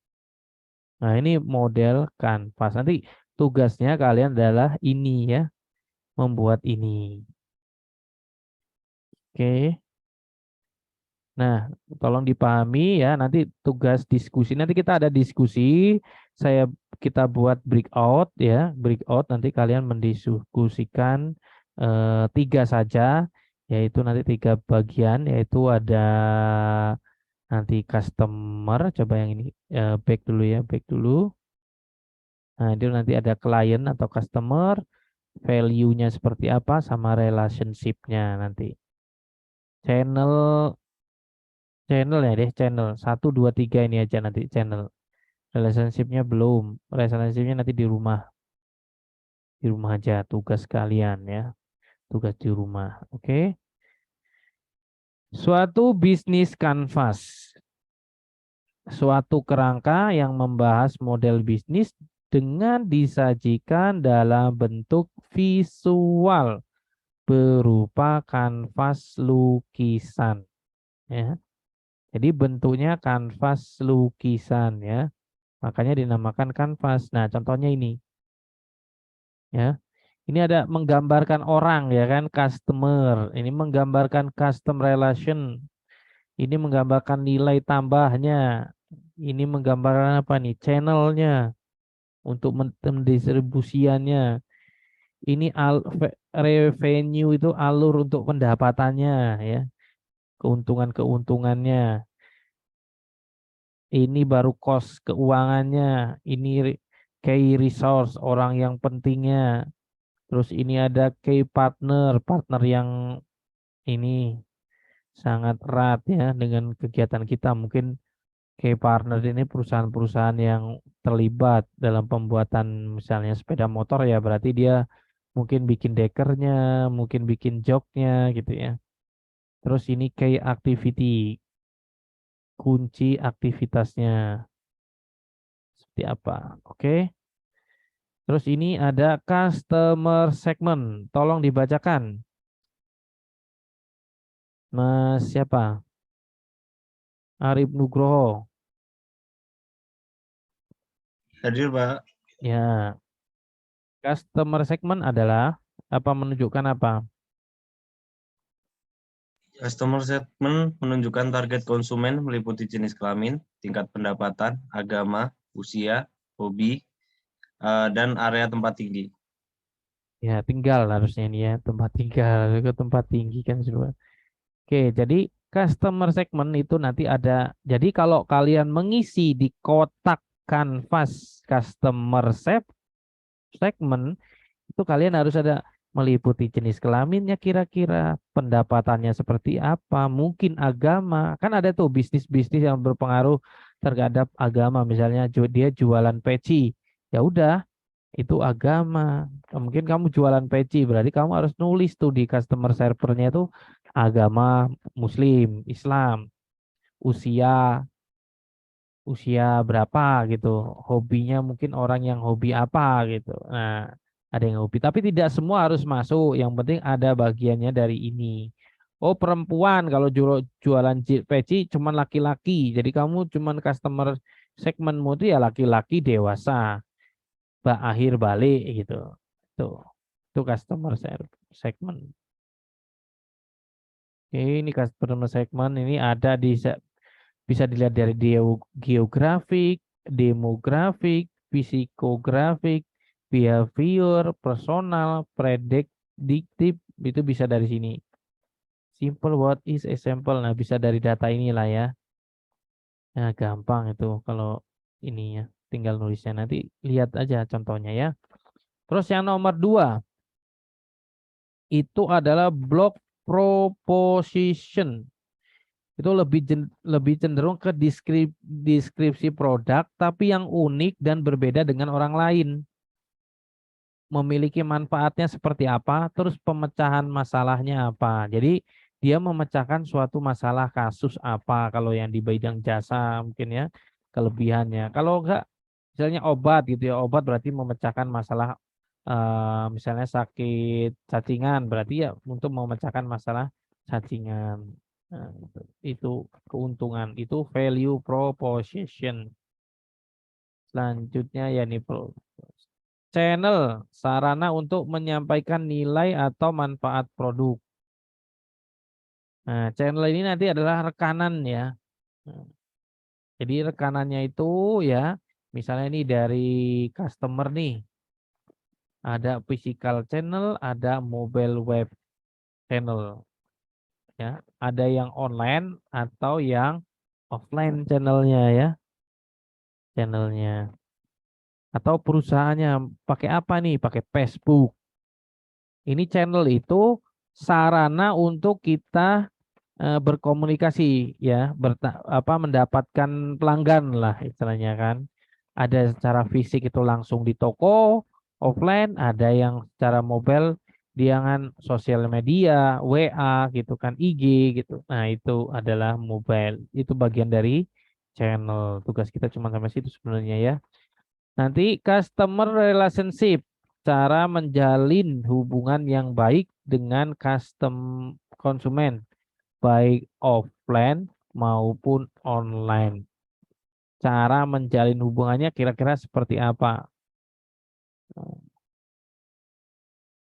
Nah, ini model kanvas. Nanti tugasnya kalian adalah ini ya, membuat ini. Oke. Nah, tolong dipahami ya, nanti tugas diskusi. Nanti kita ada diskusi, kita buat breakout ya, breakout nanti kalian mendiskusikan 3 saja, yaitu nanti 3 bagian, yaitu ada nanti customer, coba yang ini back dulu ya, back dulu. Nah, itu nanti ada klien atau customer, value-nya seperti apa, sama relationship-nya nanti. Channel ya deh, channel 1, 2, 3 ini aja nanti channel. Relationship-nya belum, relationship-nya nanti di rumah aja tugas kalian ya, tugas di rumah. Oke. Suatu bisnis kanvas, suatu kerangka yang membahas model bisnis dengan disajikan dalam bentuk visual berupa kanvas lukisan ya. Jadi bentuknya kanvas lukisan ya. Makanya dinamakan kanvas. Nah, contohnya ini. Ya. Ini ada menggambarkan orang ya kan, customer. Ini menggambarkan custom relation. Ini menggambarkan nilai tambahnya. Ini menggambarkan apa nih? Channelnya untuk mendistribusiannya. Ini revenue itu alur untuk pendapatannya ya. Keuntungannya. Ini baru cost keuangannya, ini key resource orang yang pentingnya. Terus ini ada key partner yang ini sangat erat ya dengan kegiatan kita. Mungkin key partner ini perusahaan-perusahaan yang terlibat dalam pembuatan misalnya sepeda motor ya, berarti dia mungkin bikin dekernya, mungkin bikin joknya gitu ya. Terus ini key activity, kunci aktivitasnya seperti apa. Oke. Terus ini ada customer segment. Tolong dibacakan. Mas siapa? Arif Nugroho. Hadir, Pak. Ya. Customer segment adalah apa, menunjukkan apa? Customer segment menunjukkan target konsumen meliputi jenis kelamin, tingkat pendapatan, agama, usia, hobi, dan area tempat tinggi. Ya, tinggal harusnya ini ya, tempat tinggal ke tempat tinggi kan semua. Oke, jadi customer segment itu nanti ada. Jadi kalau kalian mengisi di kotak kanvas customer segment itu kalian harus ada meliputi jenis kelaminnya kira-kira, pendapatannya seperti apa, mungkin agama. Kan ada tuh bisnis-bisnis yang berpengaruh terhadap agama, misalnya dia jualan peci. Ya udah, itu agama. Mungkin kamu jualan peci, berarti kamu harus nulis tuh di customer servernya itu agama Muslim, Islam, usia berapa gitu, hobinya mungkin orang yang hobi apa gitu. Nah, ada yang hobi, tapi tidak semua harus masuk. Yang penting ada bagiannya dari ini. Oh, perempuan kalau jualan peci cuman laki-laki. Jadi kamu cuman customer segmenmu itu ya laki-laki dewasa. Akhir balik gitu. Itu customer segment. Oke, ini customer segment ini bisa dilihat dari geografik, demografik, psikografik, behavior, personal, prediktif, itu bisa dari sini. Simple, what is example, nah bisa dari data inilah ya. Nah gampang itu kalau ini ya, tinggal nulisnya, nanti lihat aja contohnya ya. Terus yang nomor 2 itu adalah block proposition. Itu lebih cenderung ke deskripsi produk tapi yang unik dan berbeda dengan orang lain. Memiliki manfaatnya seperti apa, terus pemecahan masalahnya apa. Jadi dia memecahkan suatu masalah kasus apa, kalau yang di bidang jasa mungkin ya kelebihannya. Kalau enggak misalnya obat gitu ya, obat berarti memecahkan masalah misalnya sakit cacingan, berarti ya untuk memecahkan masalah cacingan. Nah, itu keuntungan, itu value proposition. Selanjutnya ya nih channel, sarana untuk menyampaikan nilai atau manfaat produk. Nah, channel ini nanti adalah rekanan ya. Nah, jadi rekanannya itu ya, misalnya ini dari customer nih. Ada physical channel, ada mobile web channel. Ya, ada yang online atau yang offline channelnya ya. Channelnya. Atau perusahaannya pakai apa nih? Pakai Facebook. Ini channel itu sarana untuk kita berkomunikasi ya, mendapatkan pelanggan lah istilahnya kan. Ada secara fisik itu langsung di toko, offline, ada yang secara mobile dengan sosial media, WA gitu kan, IG gitu. Nah, itu adalah mobile. Itu bagian dari channel. Tugas kita cuma sampai situ sebenarnya ya. Nanti customer relationship, cara menjalin hubungan yang baik dengan konsumen, baik offline maupun online. Cara menjalin hubungannya kira-kira seperti apa?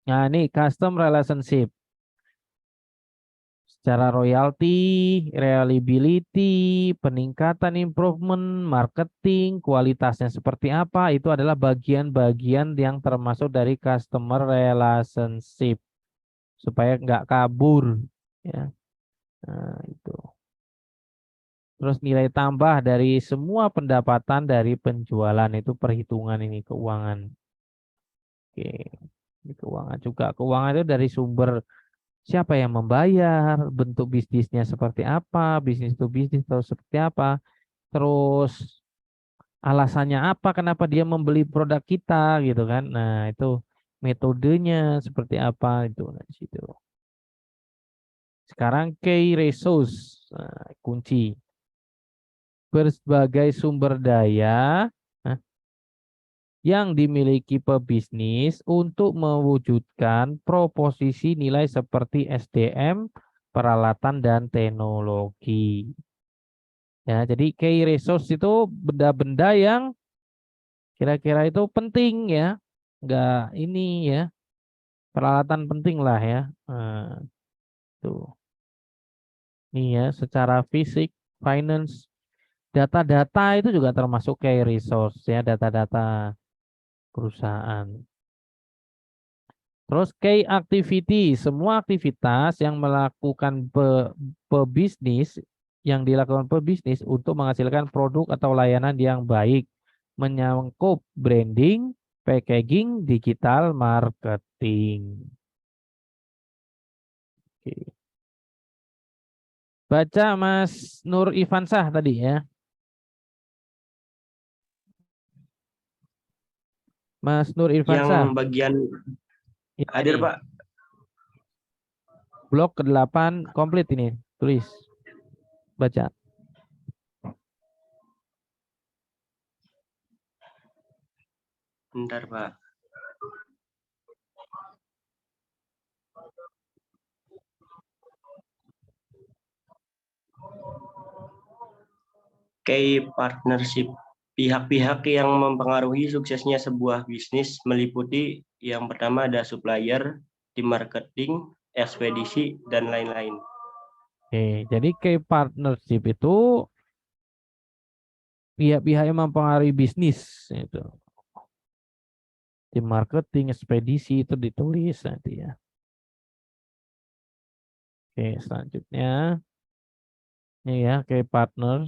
Nah, ini custom relationship. Secara royalty, reliability, peningkatan improvement, marketing, kualitasnya seperti apa, itu adalah bagian-bagian yang termasuk dari customer relationship. Supaya nggak kabur. Ya. Nah, itu. Terus nilai tambah dari semua pendapatan dari penjualan, itu perhitungan ini keuangan. Oke. Ini keuangan juga. Keuangan itu dari sumber siapa yang membayar, bentuk bisnisnya seperti apa, bisnis itu bisnis atau seperti apa, terus alasannya apa, kenapa dia membeli produk kita gitu kan. Nah, itu metodenya seperti apa itu. Nah, di situ. Sekarang key resource, nah, kunci. Berbagai sumber daya yang dimiliki pebisnis untuk mewujudkan proposisi nilai seperti SDM, peralatan, dan teknologi. Ya, jadi key resource itu benda-benda yang kira-kira itu penting ya. Enggak ini ya. Peralatan penting lah ya. Nah, tuh. Ini ya, secara fisik, finance, data-data itu juga termasuk key resource ya, data-data perusahaan. Terus key activity, semua aktivitas yang melakukan pebisnis, yang dilakukan pebisnis untuk menghasilkan produk atau layanan yang baik, menyangkut branding, packaging, digital marketing. Oke. Baca Mas Nur Ivansah tadi ya. Mas Nur Irfansah. Yang bagian ya, hadir, ini. Pak. Blok ke-8 komplit ini. Tulis. Baca. Bentar, Pak. Key partnership. Pihak-pihak yang mempengaruhi suksesnya sebuah bisnis meliputi yang pertama ada supplier, tim marketing, ekspedisi, dan lain-lain. Oke, jadi key partnership itu pihak-pihak yang mempengaruhi bisnis itu. tim marketing, ekspedisi itu ditulis nanti ya. Oke, selanjutnya ini ya, kayak partner.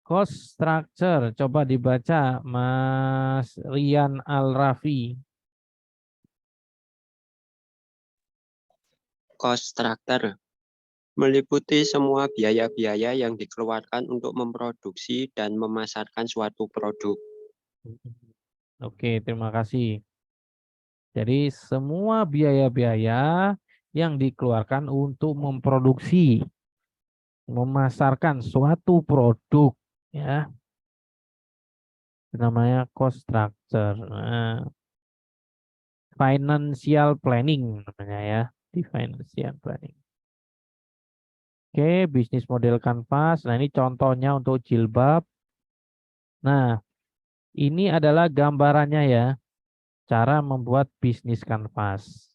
Cost structure, coba dibaca Mas Rian Al-Rafi. Cost structure meliputi semua biaya-biaya yang dikeluarkan untuk memproduksi dan memasarkan suatu produk. Oke, terima kasih. Jadi semua biaya-biaya yang dikeluarkan untuk memproduksi, memasarkan suatu produk, ya, namanya cost structure. Nah, financial planning namanya ya, di financial planning. Oke, bisnis model kanvas. Nah, ini contohnya untuk jilbab. Nah, ini adalah gambarannya ya, cara membuat bisnis kanvas.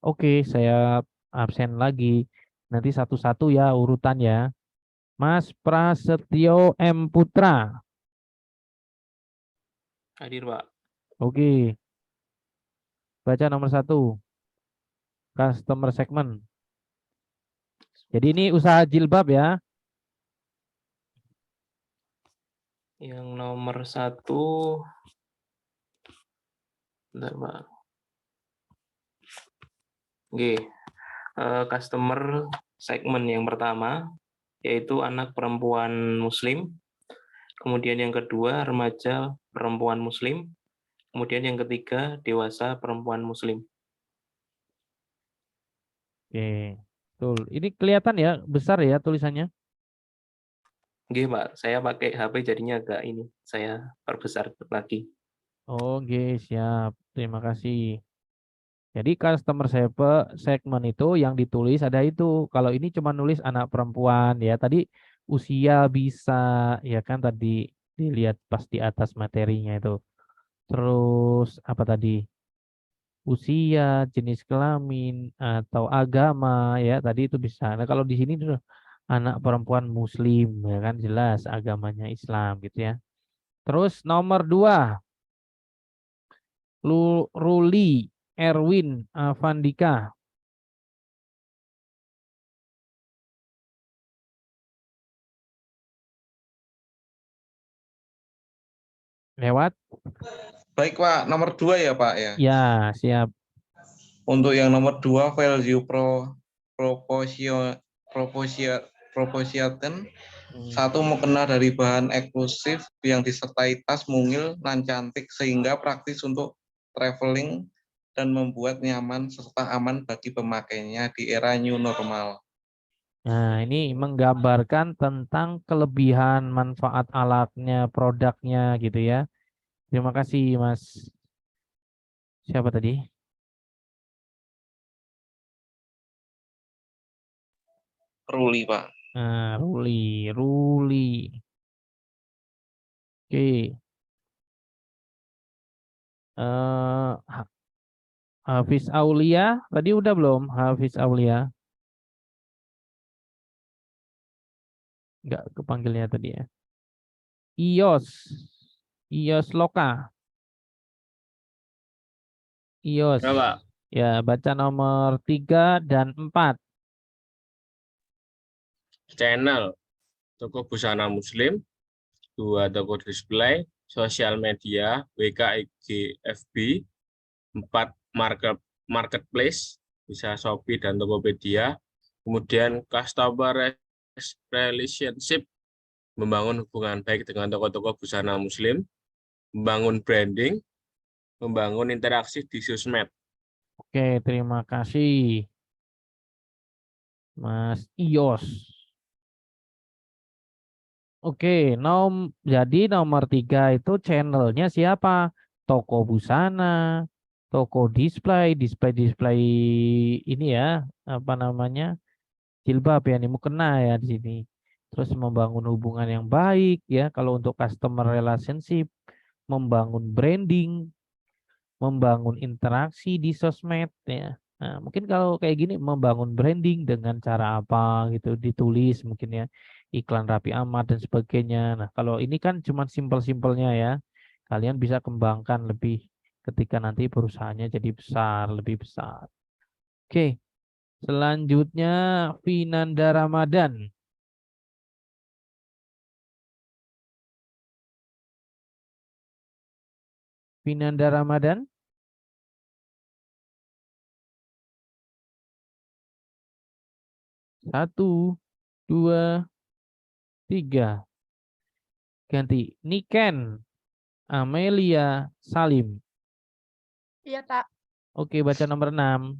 Oke, saya absen lagi. Nanti satu-satu ya urutannya. Mas Prasetyo M. Putra. Hadir, Pak. Oke. Baca nomor 1. Customer segment. Jadi ini usaha jilbab ya. Yang nomor 1. Bentar, Pak. Oke. Customer segment yang pertama yaitu anak perempuan muslim. Kemudian yang kedua remaja perempuan muslim. Kemudian yang ketiga dewasa perempuan muslim. Oke. Betul. Ini kelihatan ya, besar ya tulisannya. Oke, Pak. Saya pakai HP jadinya agak ini. Saya perbesar lagi. Oke, siap. Terima kasih. Jadi customer segment itu yang ditulis ada itu. Kalau ini cuma nulis anak perempuan ya. Tadi usia bisa ya kan tadi dilihat pas di atas materinya itu. Terus apa tadi? Usia, jenis kelamin atau agama ya tadi itu bisa. Nah, kalau di sini tuh anak perempuan muslim ya kan jelas agamanya Islam gitu ya. Terus nomor 2. Ruli Erwin Avandika. Lewat? Baik Pak, nomor 2 ya Pak ya. Ya, siap. Untuk yang nomor 2 value proposition 1 mukena dari bahan eksklusif yang disertai tas mungil dan cantik sehingga praktis untuk traveling dan membuat nyaman serta aman bagi pemakainya di era new normal. Nah, ini menggambarkan tentang kelebihan manfaat alatnya, produknya gitu ya. Terima kasih Mas. Siapa tadi? Ruli Pak. Nah, Ruli. Oke. Hafiz Aulia, tadi udah belum Hafiz Aulia? Enggak kepanggilnya tadi ya. Ios Loka. Ios. Ya, baca nomor 3 dan 4. Channel, toko busana muslim, 2 toko display, sosial media, WK, IG, FB, 4 marketplace, bisa Shopee dan Tokopedia, kemudian customer relationship, membangun hubungan baik dengan toko-toko busana muslim, membangun branding, membangun interaksi di sosmed. Oke, terima kasih Mas Ios. Oke, jadi nomor 3 itu channelnya siapa? Toko busana, toko display ini ya, apa namanya? Jilbab ya, ini mukena ya di sini. Terus membangun hubungan yang baik ya, kalau untuk customer relationship, membangun branding, membangun interaksi di sosmed ya. Nah, mungkin kalau kayak gini membangun branding dengan cara apa gitu, ditulis mungkin ya, iklan Raffi Ahmad dan sebagainya. Nah, kalau ini kan cuma simpel-simpelnya ya. Kalian bisa kembangkan lebih ketika nanti perusahaannya jadi besar, lebih besar. Oke, selanjutnya Vinanda Ramadan. Vinanda Ramadan. Satu, dua, tiga. Ganti. Niken Amelia Salim. Iya, Pak. Oke, baca nomor 6.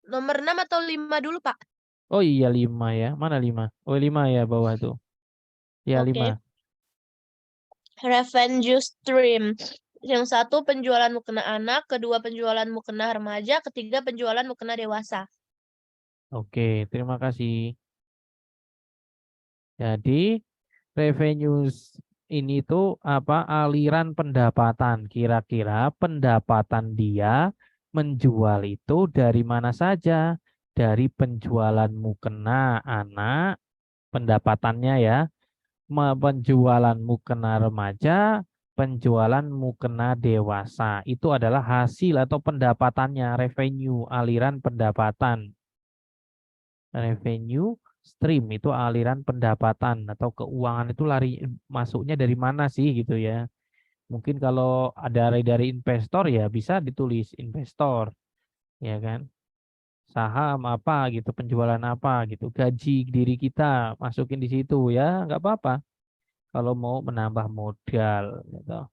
Nomor 6 atau 5 dulu, Pak? Oh iya 5 ya. Mana 5? Oh 5 ya bawah tuh. Ya Oke. 5. Revenue stream. Yang satu penjualan mukena anak, kedua penjualan mukena remaja, ketiga penjualan mukena dewasa. Oke, terima kasih. Jadi revenue ini tuh apa? Aliran pendapatan. Kira-kira pendapatan dia menjual itu dari mana saja? Dari penjualan mukena anak, pendapatannya ya. Penjualan mukena remaja, penjualan mukena dewasa. Itu adalah hasil atau pendapatannya, revenue, aliran pendapatan. Revenue stream itu aliran pendapatan atau keuangan itu masuknya dari mana sih gitu ya. Mungkin kalau ada dari investor ya bisa ditulis investor, ya kan. Saham apa gitu, penjualan apa gitu, gaji diri kita masukin di situ ya, nggak apa-apa. Kalau mau menambah modal gitu.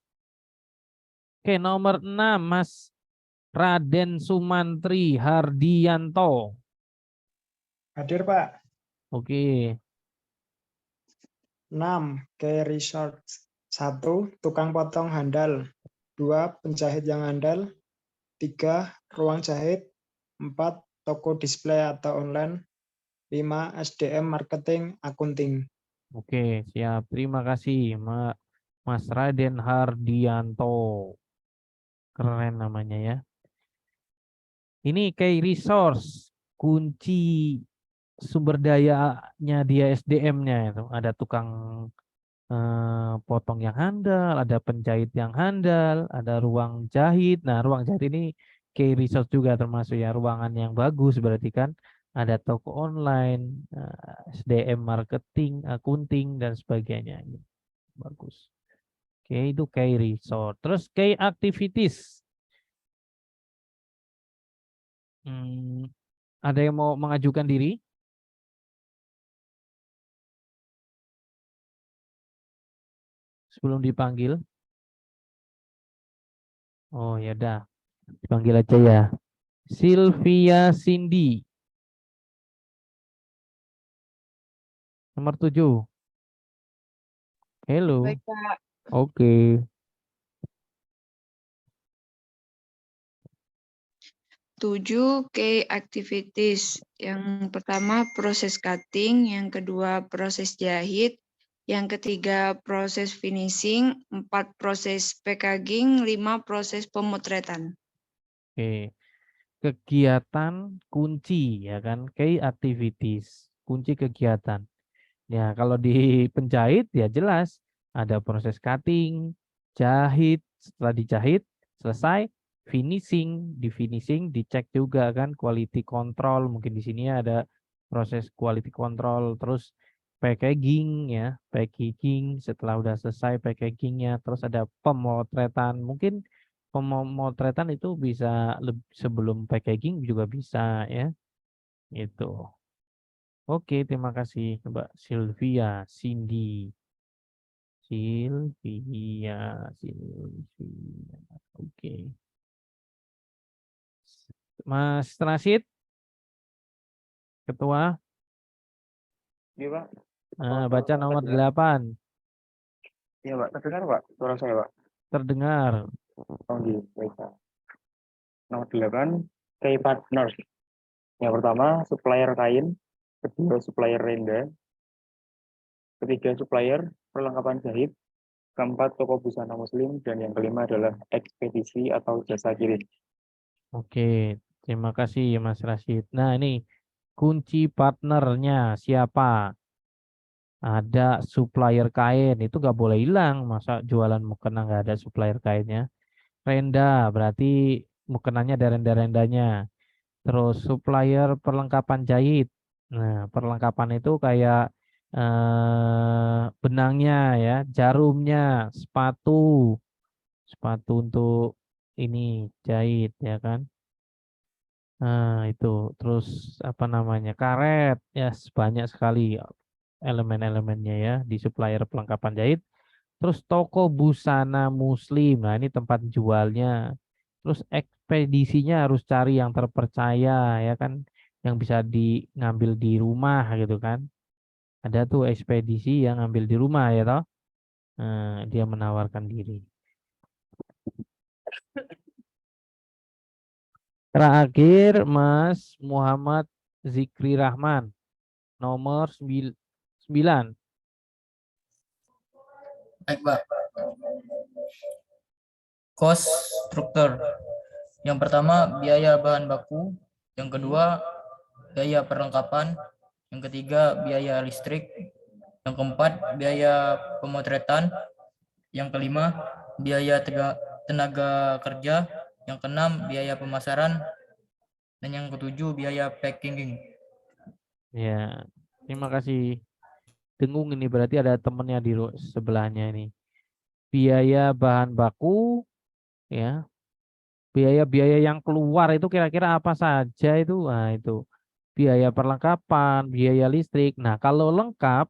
Oke, nomor 6 Mas Raden Sumantri Hardianto. Hadir, Pak. Oke. 6. Key Resort. 1. Tukang potong handal. 2. Penjahit yang handal. 3. Ruang jahit. 4. Toko display atau online. 5. SDM marketing akunting. Oke, siap. Terima kasih Mas Raden Hardianto. Keren namanya ya. Ini Key Resource. Kunci sumber dayanya dia SDM-nya itu. Ada tukang potong yang handal, ada penjahit yang handal, ada ruang jahit. Nah, ruang jahit ini Key Resource juga termasuk ya, ruangan yang bagus berarti kan. Ada toko online, SDM marketing, akunting dan sebagainya. Bagus. Oke, itu Key Resource. Terus Key Activities. Ada yang mau mengajukan diri? Sebelum dipanggil? Oh ya udah, dipanggil aja ya. Sylvia Cindy. Nomor 7. Hello. Baik, Pak. Oke. 7 key activities. Yang pertama proses cutting, yang kedua proses jahit, yang ketiga proses finishing, 4 proses packaging, 5 proses pemotretan. Oke. Kegiatan kunci ya kan, key activities, kunci kegiatan. Ya, kalau di penjahit ya jelas ada proses cutting, jahit, setelah dijahit selesai, finishing, di finishing dicek juga kan quality control, mungkin di sini ada proses quality control, terus packaging ya, packaging setelah udah selesai packagingnya, terus ada pemotretan, mungkin pemotretan itu bisa sebelum packaging juga bisa ya, itu. Oke, terima kasih Mbak Sylvia Cindy. Sylvia. Oke. Mas Rasid, Ketua. Iya, Pak. Baca nomor 8. Iya, Pak. Terdengar, Pak? Suara saya, Pak? Terdengar. Oh, gitu. Baik, Pak. Nomor 8, key partners. Yang pertama, supplier kain. Kedua, supplier renda. Ketiga, supplier perlengkapan jahit. Keempat, toko busana muslim. Dan yang kelima adalah ekspedisi atau jasa kirim. Oke, Terima kasih Mas Rashid. Nah, ini kunci partnernya siapa? Ada supplier kain, itu nggak boleh hilang. Masa jualan mukena nggak ada supplier kainnya? Renda, berarti mukenanya ada renda-rendanya. Terus supplier perlengkapan jahit. Nah, perlengkapan itu kayak benangnya ya, jarumnya, sepatu untuk ini jahit ya kan. Nah, itu terus apa namanya, karet ya, banyak sekali elemen-elemennya ya di supplier perlengkapan jahit. Terus toko busana muslim, nah ini tempat jualnya. Terus ekspedisinya harus cari yang terpercaya ya kan, yang bisa ngambil di rumah gitu kan. Ada tuh ekspedisi yang ngambil di rumah ya toh. Nah, dia menawarkan diri. Terakhir Mas Muhammad Zikri Rahman, nomor 9. Baik, Pak. Cost struktur. Yang pertama, biaya bahan baku. Yang kedua, biaya perlengkapan. Yang ketiga, biaya listrik. Yang keempat, biaya pemotretan. Yang kelima, biaya tenaga kerja. Yang keenam, biaya pemasaran. Dan yang ketujuh, biaya packaging. Ya, terima kasih. Dengung ini berarti ada temennya di sebelahnya ini. Biaya bahan baku, ya. Biaya-biaya yang keluar itu kira-kira apa saja itu? Nah, itu. Biaya perlengkapan, biaya listrik. Nah, kalau lengkap,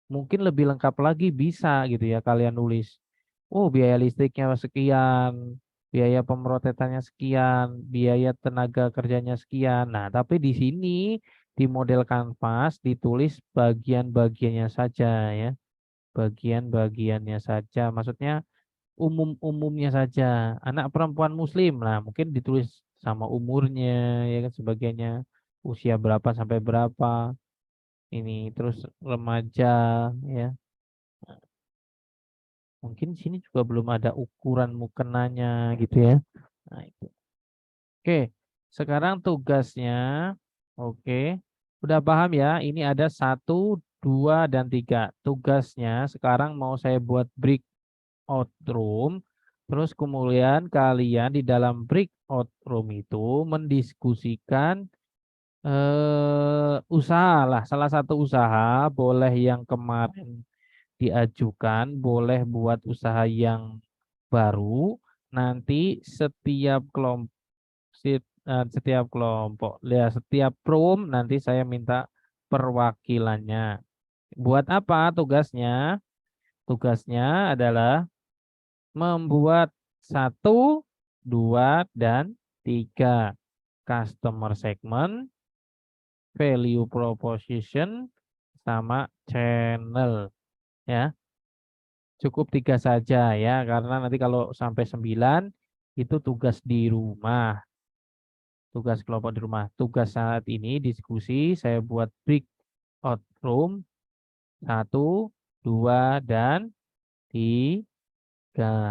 mungkin lebih lengkap lagi bisa gitu ya kalian nulis. Oh, biaya listriknya sekian, biaya pemrotetannya sekian, biaya tenaga kerjanya sekian. Nah, tapi di sini di model kanvas ditulis bagian-bagiannya saja ya. Bagian-bagiannya saja. Maksudnya umum-umumnya saja. Anak perempuan muslim, nah mungkin ditulis sama umurnya ya kan, sebagainya, usia berapa sampai berapa. Ini terus remaja ya. Mungkin sini juga belum ada ukuran mukenanya gitu ya. Nah, itu. Oke, sekarang tugasnya. Oke. Udah paham ya? Ini ada 1, 2, dan 3. Tugasnya sekarang mau saya buat breakout room. Terus kemudian kalian di dalam breakout room itu mendiskusikan usaha lah. Salah satu usaha, boleh yang kemarin diajukan, boleh buat usaha yang baru. Nanti setiap kelompok, ya setiap room nanti saya minta perwakilannya. Buat apa tugasnya? Tugasnya adalah membuat 1, 2, dan 3 customer segment, value proposition, sama channel ya. Cukup 3 saja ya, karena nanti kalau sampai 9 itu tugas di rumah. Tugas kelompok di rumah. Tugas saat ini diskusi, saya buat breakout room 1, 2, dan 3.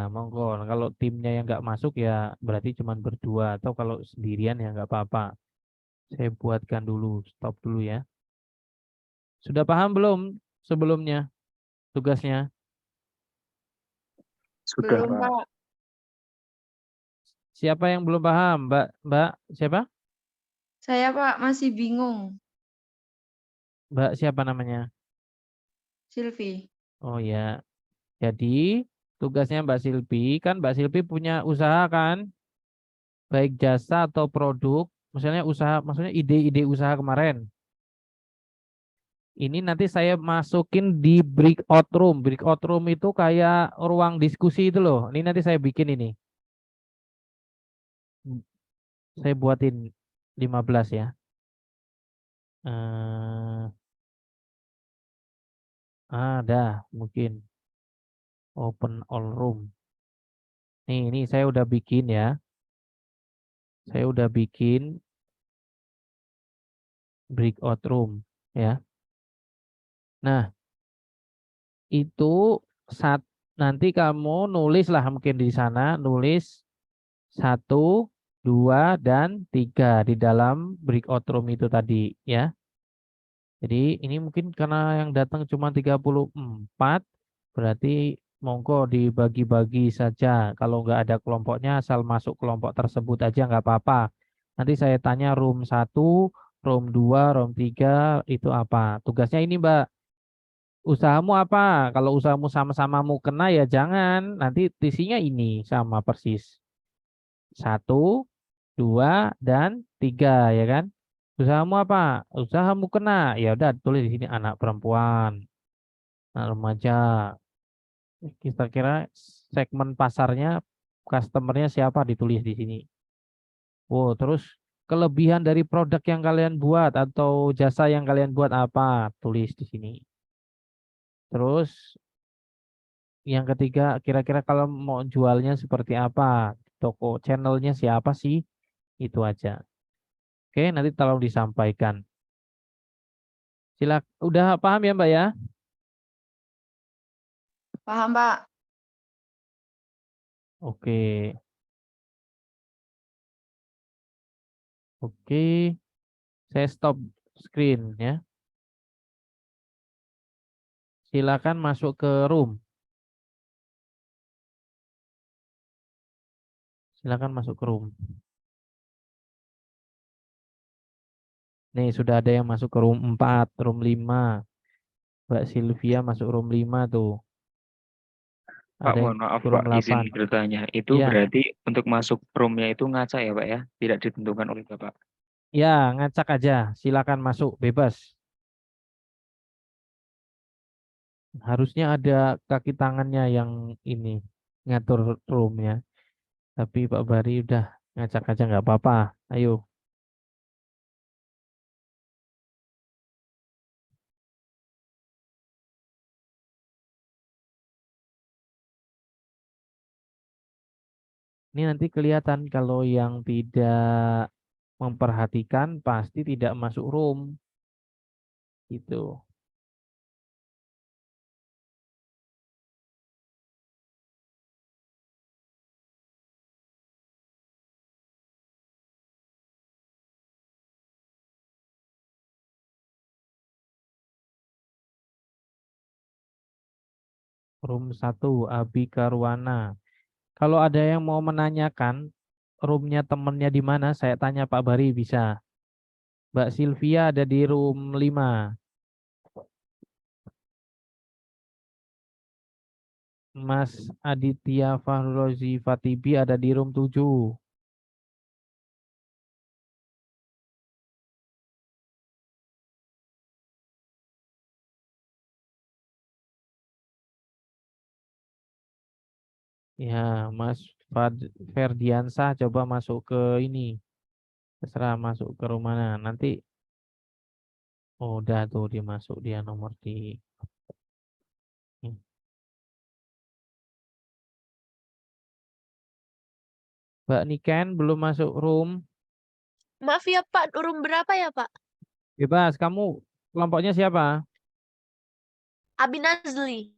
Monggo. Kalau timnya yang nggak masuk ya berarti cuma berdua, atau kalau sendirian ya nggak apa-apa. Saya buatkan dulu, stop dulu ya. Sudah paham belum sebelumnya tugasnya? Sudah, Belum, Pak. Pak. Siapa yang belum paham? Mbak siapa? Saya, Pak, masih bingung. Mbak siapa namanya? Silvi. Oh ya. Jadi tugasnya Mbak Silvi, kan Mbak Silvi punya usaha kan? Baik jasa atau produk. Misalnya usaha, maksudnya ide-ide usaha kemarin. Ini nanti saya masukin di breakout room. Breakout room itu kayak ruang diskusi itu loh. Ini nanti saya bikin ini. Saya buatin 15 ya. Ada mungkin. Open all room. Ini saya udah bikin ya. Saya udah bikin breakout room ya. Nah, itu nanti kamu nulis lah mungkin di sana, nulis 1, 2, dan 3 di dalam breakout room itu tadi ya. Jadi ini mungkin karena yang datang cuma 34, berarti monggo dibagi-bagi saja. Kalau nggak ada kelompoknya, asal masuk kelompok tersebut aja nggak apa-apa. Nanti saya tanya room 1, room 2, room 3 itu apa. Tugasnya ini Mbak, usahamu apa? Kalau usahamu sama-sama mau kena ya jangan. Nanti isinya ini sama persis. 1, 2, dan 3 ya kan. Usahamu apa? Usahamu kena. Ya udah tulis di sini anak perempuan, anak remaja. Kita kira segmen pasarnya, customernya siapa ditulis di sini. Oh, terus kelebihan dari produk yang kalian buat atau jasa yang kalian buat apa? Tulis di sini. Terus yang ketiga, kira-kira kalau mau jualnya seperti apa? Toko channelnya siapa sih? Itu aja. Oke, nanti tolong disampaikan. Udah paham ya Mbak ya? Paham, Pak. Oke. Oke. Saya stop screen ya. Silakan masuk ke room. Silakan masuk ke room. Nih, sudah ada yang masuk ke room 4, room 5. Mbak Sylvia masuk room 5 tuh. Pak, Ada yang mohon maaf ke room Pak, izin 8. bertanya. Itu Ya, berarti untuk masuk roomnya itu ngaca ya Pak ya? Tidak ditentukan oleh Bapak. ya, ngacak aja. Silakan masuk, bebas. Harusnya ada kaki tangannya yang ini ngatur roomnya. Tapi Pak Bari udah ngacak aja nggak apa-apa. Ayo. Ini nanti kelihatan kalau yang tidak memperhatikan pasti tidak masuk room. Gitu. Room 1, Abi Karwana. Kalau ada yang mau menanyakan roomnya temennya di mana, saya tanya Pak Bari bisa. Mbak Sylvia ada di room 5. Mas Aditya Fahrozi Fatibi ada di room 7. Ya, Mas Ferdiansah coba masuk ke ini. Terserah masuk ke room mana. Nanti oh, udah tuh dia masuk, dia nomor di Mbak Niken belum masuk room. Maaf ya Pak, room berapa ya Pak? Bebas, kamu kelompoknya siapa? Abi Nazli.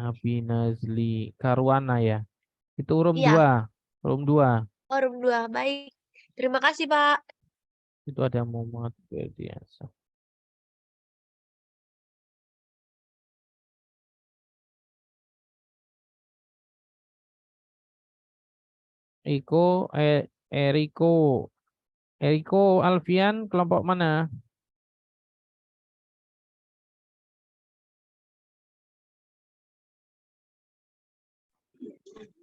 Abi Nazli Karwana ya. Itu room Iya. 2. Room 2. Oh, room 2. Baik. Terima kasih Pak. Itu ada Muhammad Ferdiansah. Eriko Alfian kelompok mana?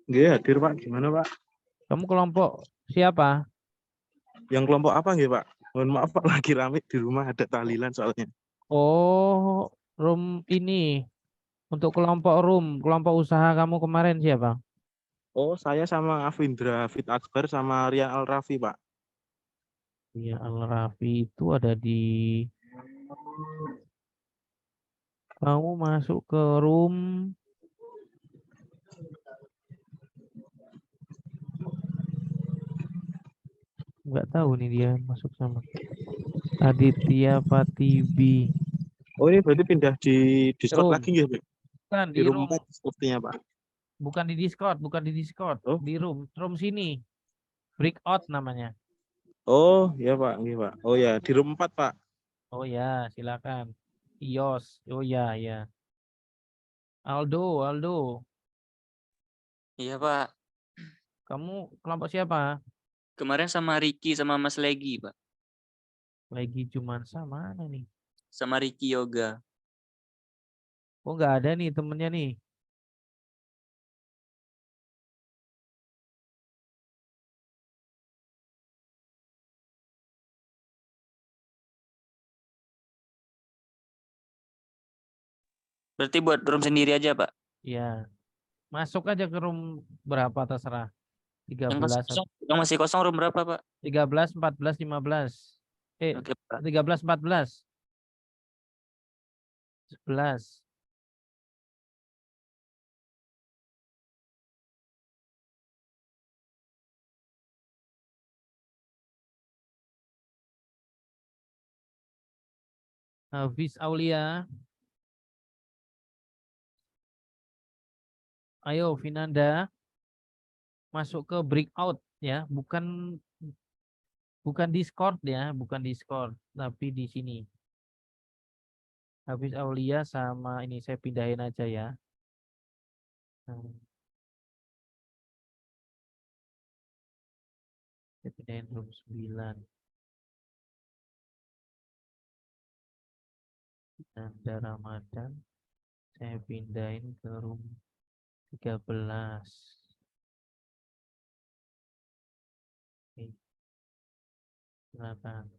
Nggih, hadir Pak. Gimana Pak? Kamu kelompok siapa? Yang kelompok apa nggih Pak? Mohon maaf Pak, lagi rame di rumah ada tahlilan soalnya. Oh, room ini. Untuk kelompok room, kelompok usaha kamu kemarin siapa? Oh, saya sama Afindra Fit Akbar sama Rian Al Rafi Pak. Ya, Al Rafi itu ada di. Kamu masuk ke room. Nggak tahu nih dia masuk sama Aditya Fatibi. Oh, ini berarti pindah di Discord Room. lagi nggih, Pak? Bukan Di room 4 sepertinya Pak. Bukan di Discord, bukan di Discord. Oh. Di room sini. Breakout namanya. Oh, ya Pak, iya Pak. Oh ya, di room 4 Pak. Oh ya, silakan. Ios. Oh ya, ya. Aldo. Iya, Pak. Kamu kelompok siapa? Kemarin sama Ricky sama Mas Legi, Pak. Lagi Jumansa mana nih? Sama Ricky Yoga. Oh, nggak ada nih temennya nih. Berarti buat room sendiri aja, Pak. Iya. Masuk aja ke room berapa terserah. 13. Yang masih kosong room berapa, Pak? 13, 14, 15. Oke, Pak. 13, 14. 11. Hafiz Aulia. Ayo Vinanda. Masuk ke breakout ya, bukan Discord ya, bukan Discord, tapi di sini. Hafiz Aulia sama ini saya pindahin aja ya. Saya pindahin room 9. Nanda Ramadan saya pindahin ke room 13. Oke. Silakan.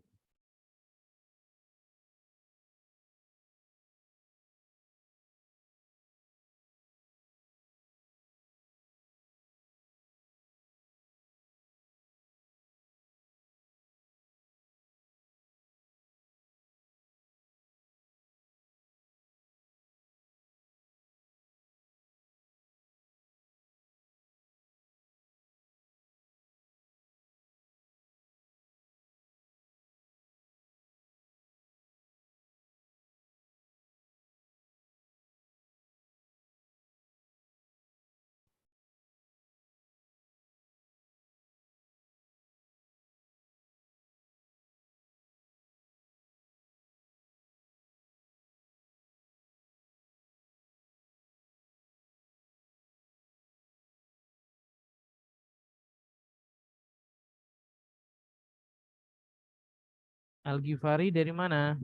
Al-Ghifari dari mana?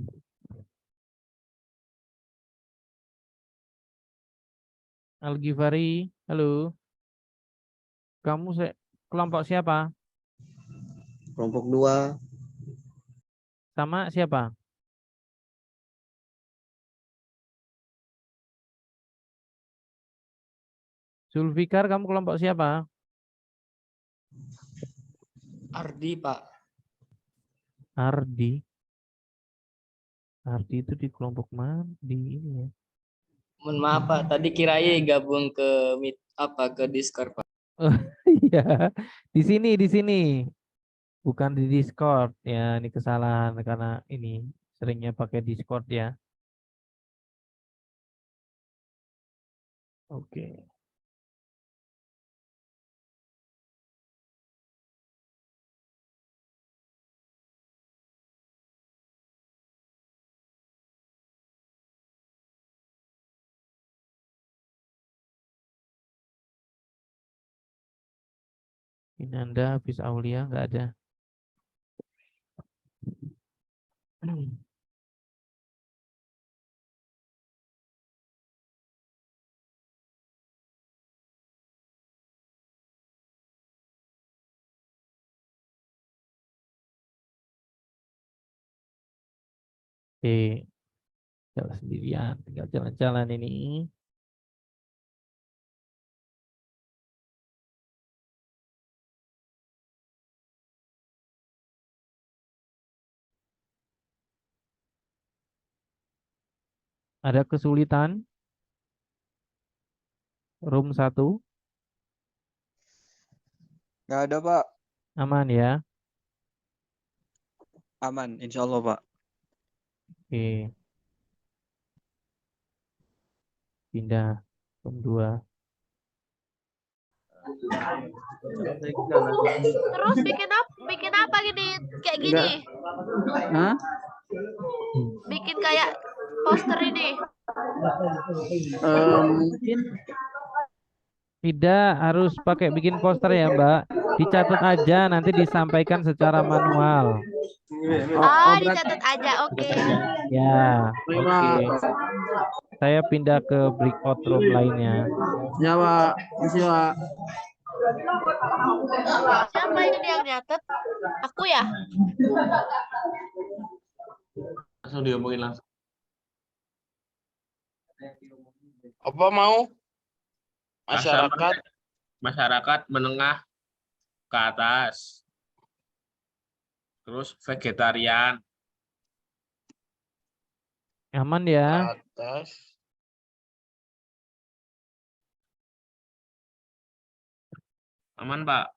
Al-Ghifari, halo. Kamu kelompok siapa? Kelompok 2. Sama siapa? Zulfikar, kamu kelompok siapa? Ardi, Pak. Ardi itu di kelompok mana? Di ini ya. Mohon maaf, Pak. Tadi kirain gabung ke ke Discord, Pak. Oh, iya. Di sini. Bukan di Discord. Ya, ini kesalahan karena ini seringnya pakai Discord ya. Oke. Vinanda, Hafiz Aulia nggak ada. Oke, jalan sendirian, tinggal jalan-jalan ini. Ada kesulitan? Room 1? Nggak ada, Pak. Aman ya? Aman, insya Allah, Pak. Oke. Pindah room 2. Terus bikin apa gini kayak gini? Hah? Bikin kayak poster ini. Mungkin Tidak harus pakai bikin poster ya, Mbak. Dicatat aja, nanti disampaikan secara manual. Oh, dicatat aja. Oke. Ya, oke. Saya pindah ke breakout room lainnya. Ya, Pak. Misi, Pak. Siapa ini yang nyatet? Aku ya? Langsung diomongin langsung. Apa mau? Masyarakat. Masyarakat menengah ke atas. Terus vegetarian. Aman ya? Atas. Aman, Pak.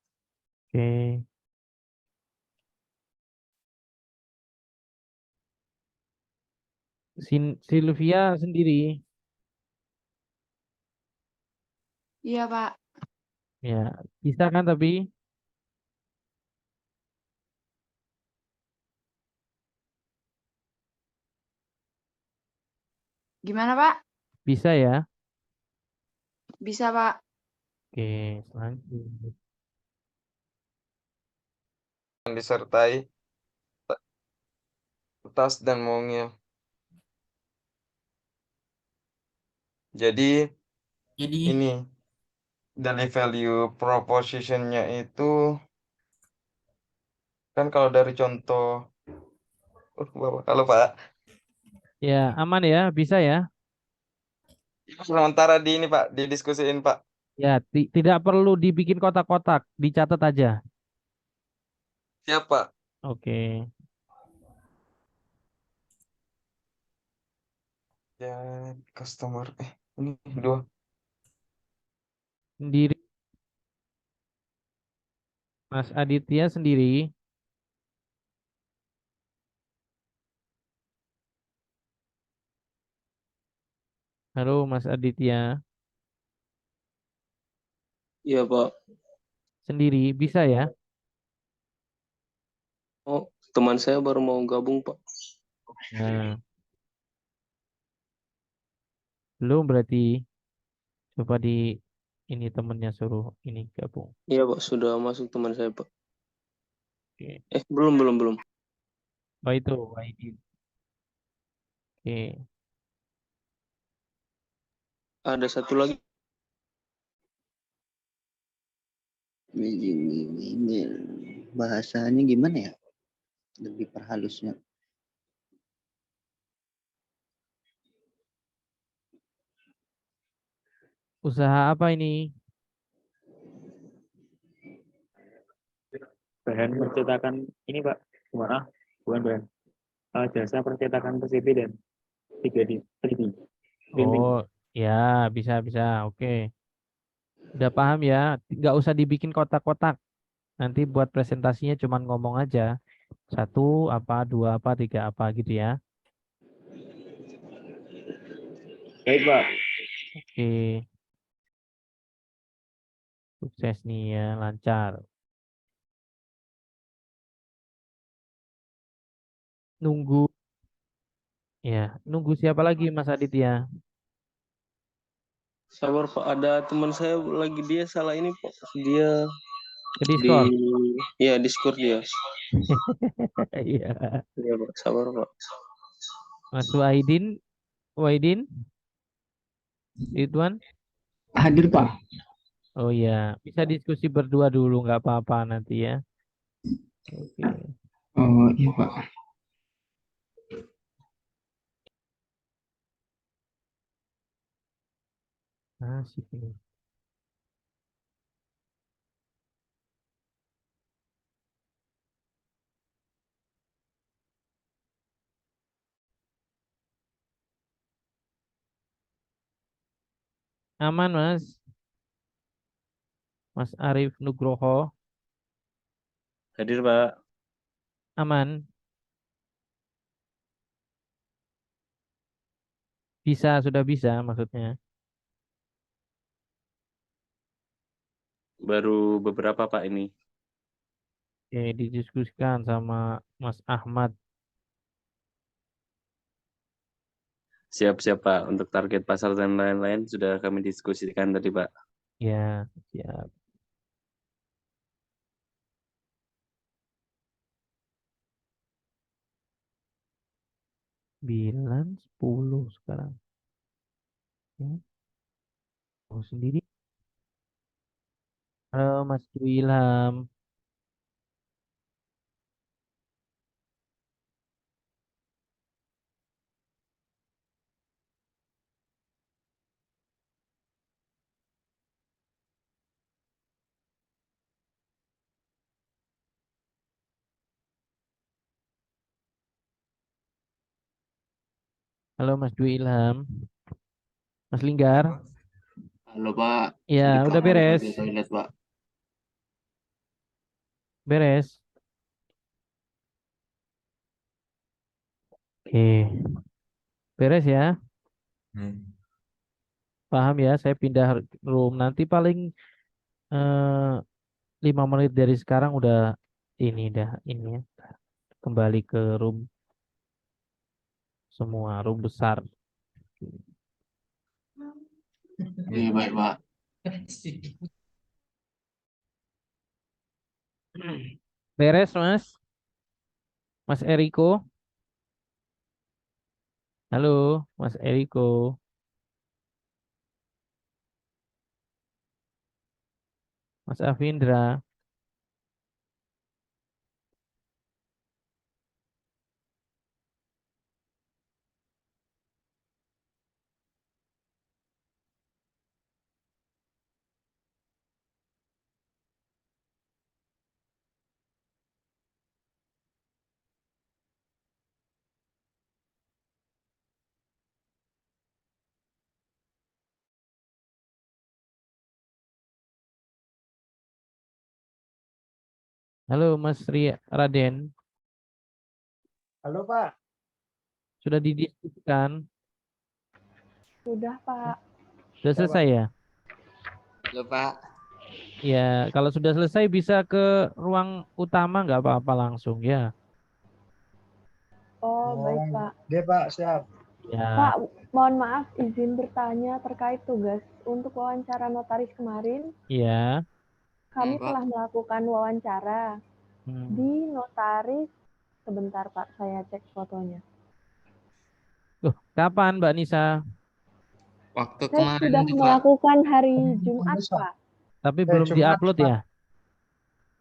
Oke. Sylvia sendiri. Iya, Pak. Ya, bisa kan tapi? Gimana, Pak? Bisa ya? Bisa, Pak. Oke, selanjutnya. Disertai tas dan mungil. Jadi ini dari value proposition-nya itu kan kalau dari contoh halo Pak. Ya, aman ya, bisa ya? Sementara di ini Pak, didiskusiin Pak. Ya, tidak perlu dibikin kotak-kotak, dicatat aja. Siap Pak. Oke. Ya, customer ini dua. Sendiri. Mas Aditya sendiri. Halo Mas Aditya. Iya, Pak. Sendiri bisa ya? Oh, teman saya baru mau gabung, Pak. Nah, belum berarti. Coba di ini temennya suruh ini gabung. Iya, Pak, sudah masuk teman saya, Pak. Oke. Belum. Oh itu, Wahidin. Oke. Ada satu lagi. Bahasanya gimana ya? Lebih perhalusnya. Usaha apa ini? Bahan percetakan ini Pak, gimana? Bukan bahan. Jasa percetakan PCB dan 3D, 3D. Printing. Oh, ya bisa. Oke. Udah paham ya? Nggak usah dibikin kotak-kotak. Nanti buat presentasinya cuman ngomong aja. 1 apa, 2 apa, 3 apa gitu ya. Baik Pak. Oke. Sukses nih ya, lancar. Nunggu. Ya, nunggu siapa lagi Mas Aditya? Sabar, Pak. Ada teman saya lagi, dia salah ini, Pak. Dia Ke Discord. Iya, Discord dia. Iya. Iya, Pak. Sabar, Pak. Mas Wahidin? Ridwan? Hadir, Pak. Oh iya, bisa diskusi berdua dulu, nggak apa-apa nanti ya. Oke. Oh, iya, Pak. Asik ini. Aman, Mas? Mas Arief Nugroho. Hadir, Pak. Aman? Sudah bisa maksudnya. baru beberapa Pak ini. Oke, didiskusikan sama Mas Ahmad. Siap-siap Pak, untuk target pasar dan lain-lain sudah kami diskusikan tadi Pak. Ya, siap. Bilang 10 sekarang. Ya. Tahu sendiri. Halo Mas Ilham. Halo Mas Dwi Ilham. Mas Linggar. Halo Pak. Ya, Di udah kamar beres. di toilet Pak. Beres. Oke. Beres ya. Paham ya, saya pindah room. Nanti paling 5 menit dari sekarang udah ini ya. Kembali ke room semua, room besar. Iya baik Pak. Beres Mas? Mas Eriko? Halo Mas Eriko. Mas Afindra. Halo Mas Raden. Halo Pak. Sudah didiskusikan? Sudah, Pak. Sudah selesai ya? Halo Pak. Ya, kalau sudah selesai bisa ke ruang utama nggak apa-apa langsung ya. Oh, baik, Pak. Oke Pak, siap. Ya. Pak, mohon maaf izin bertanya terkait tugas untuk wawancara notaris kemarin. Iya. Kami Pak. telah melakukan wawancara di notaris. Sebentar, Pak, saya cek fotonya. Kapan Mbak Nisa? Waktu Saya kemarin sudah itu Pak. melakukan hari Jumat, Pak. Tapi belum diupload ya?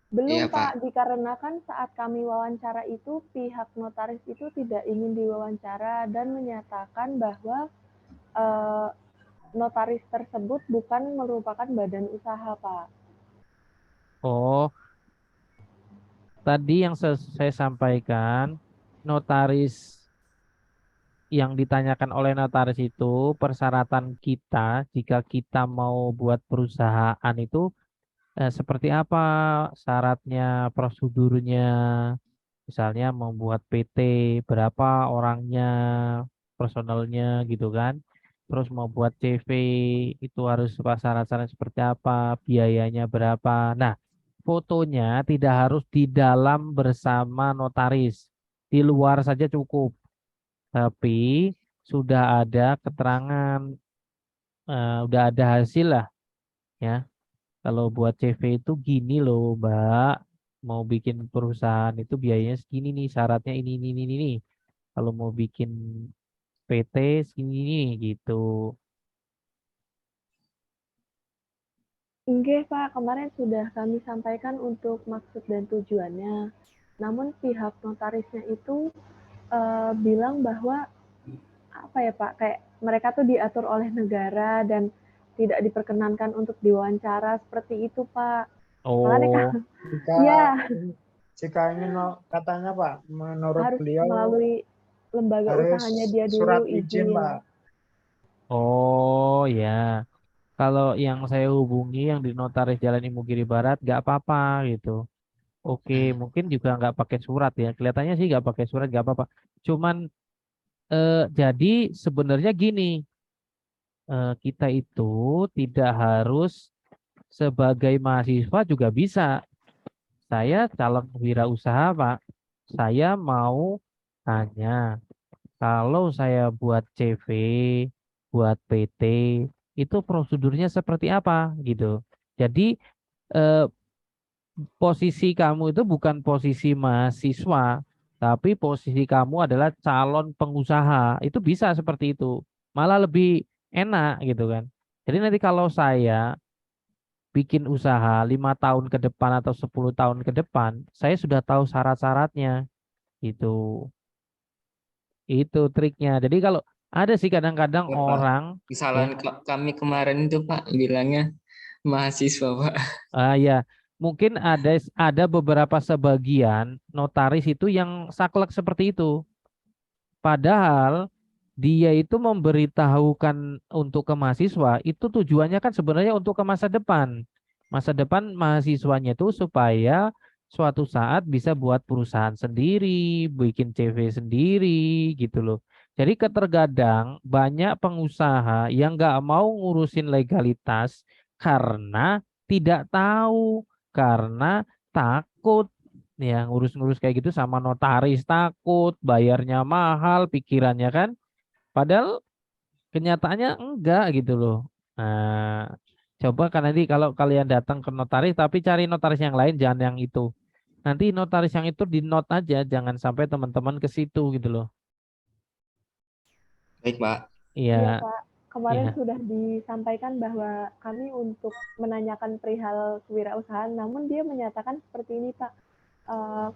Belum, Iya, Pak, dikarenakan saat kami wawancara itu pihak notaris itu tidak ingin diwawancara dan menyatakan bahwa notaris tersebut bukan merupakan badan usaha, Pak. Oh, tadi yang saya sampaikan, notaris yang ditanyakan oleh notaris itu persyaratan kita jika kita mau buat perusahaan itu seperti apa syaratnya, prosedurnya, misalnya membuat PT, berapa orangnya, personalnya gitu kan. Terus mau buat CV itu harus syarat-syarat seperti apa, biayanya berapa. Nah, fotonya tidak harus di dalam bersama notaris, di luar saja cukup. Tapi sudah ada keterangan, udah ada hasil lah ya. Kalau buat CV itu gini loh Mbak, mau bikin perusahaan itu biayanya segini nih, syaratnya ini. Kalau mau bikin PT segini nih gitu. Enggak, Pak, kemarin sudah kami sampaikan untuk maksud dan tujuannya. Namun pihak notarisnya itu bilang bahwa apa ya Pak, kayak mereka tuh diatur oleh negara dan tidak diperkenankan untuk diwawancara seperti itu Pak. Makanya Jika ingin katanya Pak, menurut harus beliau melalui lembaga harus usahanya dia dulu surat izin Pak. Oh ya, kalau yang saya hubungi yang di Notaris Jalan Imogiri Barat nggak apa-apa gitu. Oke, mungkin juga nggak pakai surat ya. Kelihatannya sih nggak pakai surat, nggak apa-apa. Cuman jadi sebenarnya gini, kita itu tidak harus sebagai mahasiswa juga bisa. Saya calon wirausaha, Pak. Saya mau tanya, kalau saya buat CV, buat PT, itu prosedurnya seperti apa gitu. Jadi posisi kamu itu bukan posisi mahasiswa, tapi posisi kamu adalah calon pengusaha. Itu bisa seperti itu. Malah lebih enak gitu kan. Jadi nanti kalau saya bikin usaha 5 tahun ke depan atau 10 tahun ke depan, saya sudah tahu syarat-syaratnya gitu. Itu triknya. Jadi kalau ada sih kadang-kadang Ya, Pak. orang Kesalahan kami kemarin itu Pak bilangnya mahasiswa Pak. ya, mungkin ada beberapa sebagian notaris itu yang saklek seperti itu. Padahal dia itu memberitahukan untuk ke mahasiswa itu tujuannya kan sebenarnya untuk ke masa depan. Masa depan mahasiswanya itu supaya suatu saat bisa buat perusahaan sendiri, bikin CV sendiri gitu loh. Jadi terkadang banyak pengusaha yang nggak mau ngurusin legalitas karena tidak tahu, karena takut ya ngurus-ngurus kayak gitu sama notaris, takut bayarnya mahal pikirannya kan. Padahal kenyataannya enggak gitu loh. Nah, coba kan nanti kalau kalian datang ke notaris tapi cari notaris yang lain, jangan yang itu. Nanti notaris yang itu di note aja, jangan sampai teman-teman ke situ gitu loh. Baik Pak. Iya Iya. Pak, kemarin Iya. sudah disampaikan bahwa kami untuk menanyakan perihal kewirausahaan, namun dia menyatakan seperti ini Pak,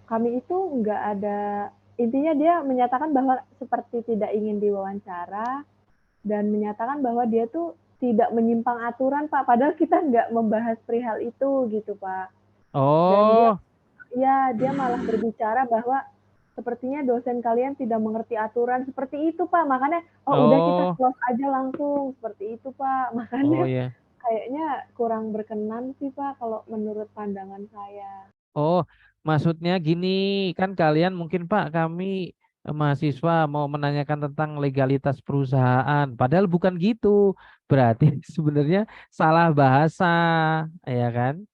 kami itu nggak ada, intinya dia menyatakan bahwa seperti tidak ingin diwawancara dan menyatakan bahwa dia tuh tidak menyimpang aturan Pak, padahal kita nggak membahas perihal itu gitu Pak. Dan dia malah berbicara bahwa sepertinya dosen kalian tidak mengerti aturan seperti itu Pak, makanya udah kita close aja langsung seperti itu Pak, makanya kayaknya kurang berkenan sih Pak kalau menurut pandangan saya. Oh, maksudnya gini, kan kalian mungkin Pak, kami mahasiswa mau menanyakan tentang legalitas perusahaan, padahal bukan gitu. Berarti sebenarnya salah bahasa, ya kan?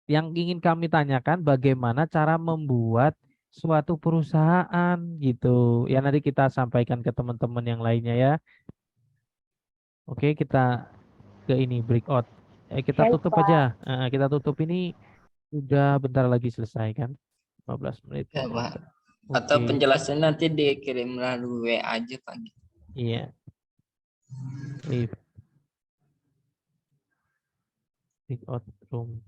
Yang ingin kami tanyakan bagaimana cara membuat suatu perusahaan gitu. Ya nanti kita sampaikan ke teman-teman yang lainnya ya. Oke, kita ke ini breakout. Kita Baik, tutup Pak. aja. Kita tutup ini udah bentar lagi selesai kan? 15 menit. Ya Pak. Atau penjelasan nanti dikirim melalui WA aja Pak. Iya. Leave. Breakout room.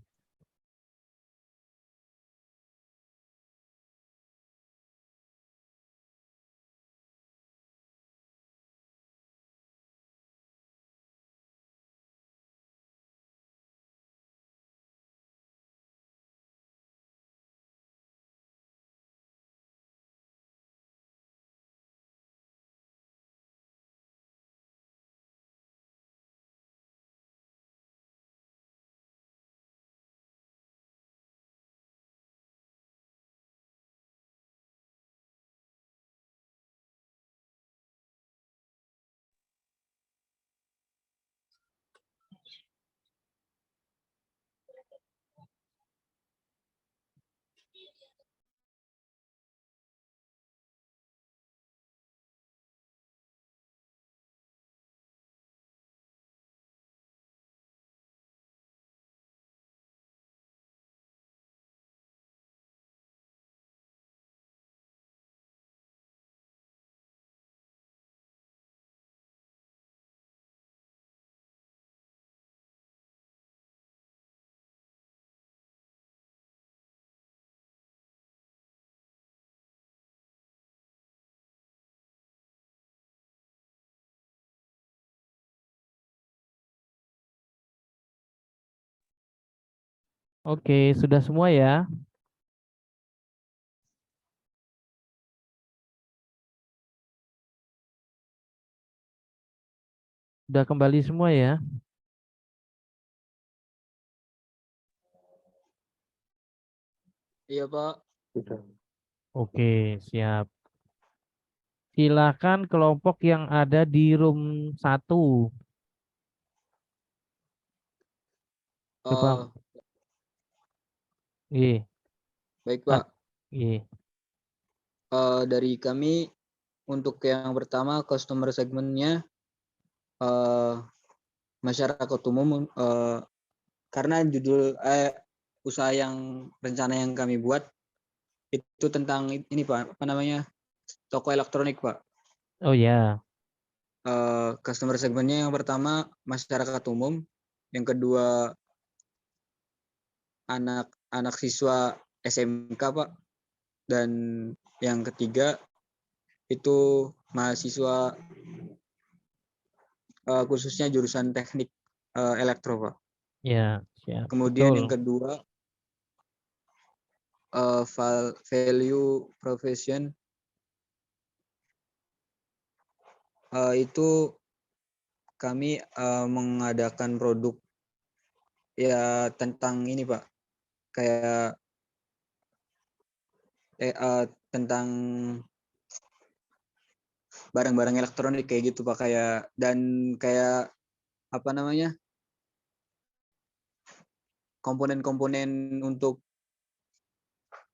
Oke, sudah semua ya? Sudah kembali semua ya? Iya Pak. Oke, siap. Silakan kelompok yang ada di room 1. Coba. Iya. Baik, Pak. Iya. Dari kami untuk yang pertama customer segmentnya masyarakat umum, karena judul usaha yang rencana yang kami buat itu tentang ini Pak, apa namanya, toko elektronik Pak. Oh ya. Customer segmentnya yang pertama masyarakat umum, yang kedua anak siswa SMK Pak, dan yang ketiga itu mahasiswa khususnya jurusan teknik elektro Pak. Ya, siap. Kemudian Betul. yang kedua value profession itu kami mengadakan produk ya tentang ini Pak, kayak tentang barang-barang elektronik kayak gitu Pak, kayak apa namanya, komponen-komponen untuk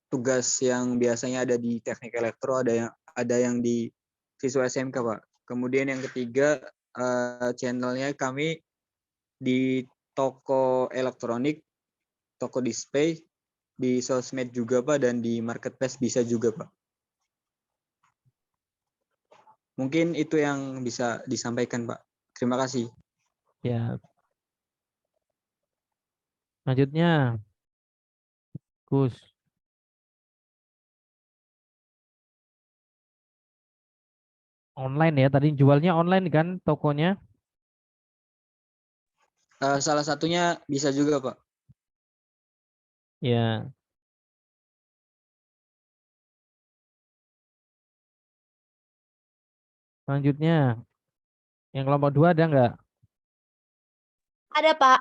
tugas yang biasanya ada di teknik elektro, ada yang di siswa SMK Pak. Kemudian yang ketiga channelnya kami di toko elektronik, toko display, di sosmed juga Pak, dan di marketplace bisa juga Pak. Mungkin itu yang bisa disampaikan Pak. Terima kasih. Ya. Selanjutnya, Gus. Online ya, tadi jualnya online kan tokonya? Salah satunya bisa juga Pak. Ya. Selanjutnya, yang kelompok 2 ada nggak? Ada, Pak.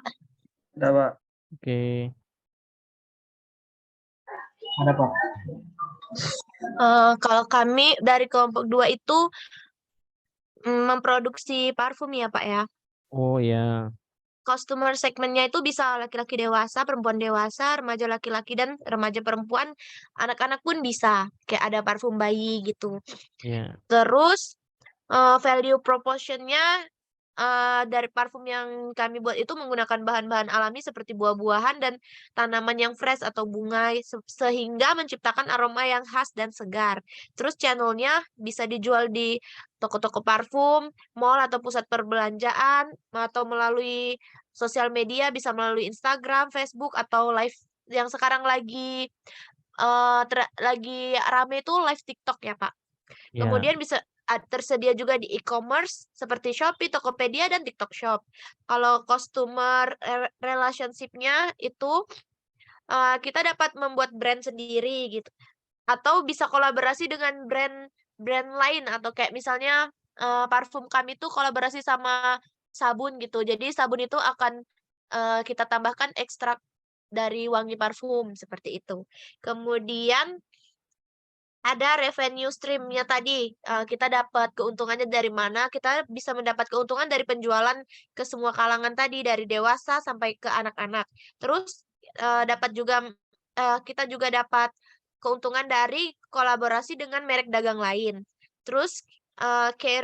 Ada, Pak. Oke. Ada, Pak. Kalau kami dari kelompok 2 itu memproduksi parfum ya, Pak ya. Oh ya. Customer segmentnya itu bisa laki-laki dewasa, perempuan dewasa, remaja laki-laki, dan remaja perempuan, anak-anak pun bisa. Kayak ada parfum bayi gitu. Ya. Terus value proportionnya dari parfum yang kami buat itu menggunakan bahan-bahan alami seperti buah-buahan dan tanaman yang fresh atau bunga sehingga menciptakan aroma yang khas dan segar. Terus channelnya bisa dijual di toko-toko parfum, mall atau pusat perbelanjaan, atau melalui sosial media, bisa melalui Instagram, Facebook, atau live yang sekarang lagi rame itu live TikTok ya Pak. Ya. Kemudian bisa tersedia juga di e-commerce seperti Shopee, Tokopedia, dan TikTok Shop. Kalau customer relationship-nya itu kita dapat membuat brand sendiri gitu. Atau bisa kolaborasi dengan brand lain, atau kayak misalnya parfum kami tuh kolaborasi sama sabun gitu. Jadi sabun itu akan kita tambahkan ekstrak dari wangi parfum seperti itu. Kemudian ada revenue stream-nya tadi, kita dapat keuntungannya dari mana, kita bisa mendapat keuntungan dari penjualan ke semua kalangan tadi, dari dewasa sampai ke anak-anak. Terus, kita juga dapat keuntungan dari kolaborasi dengan merek dagang lain. Terus, key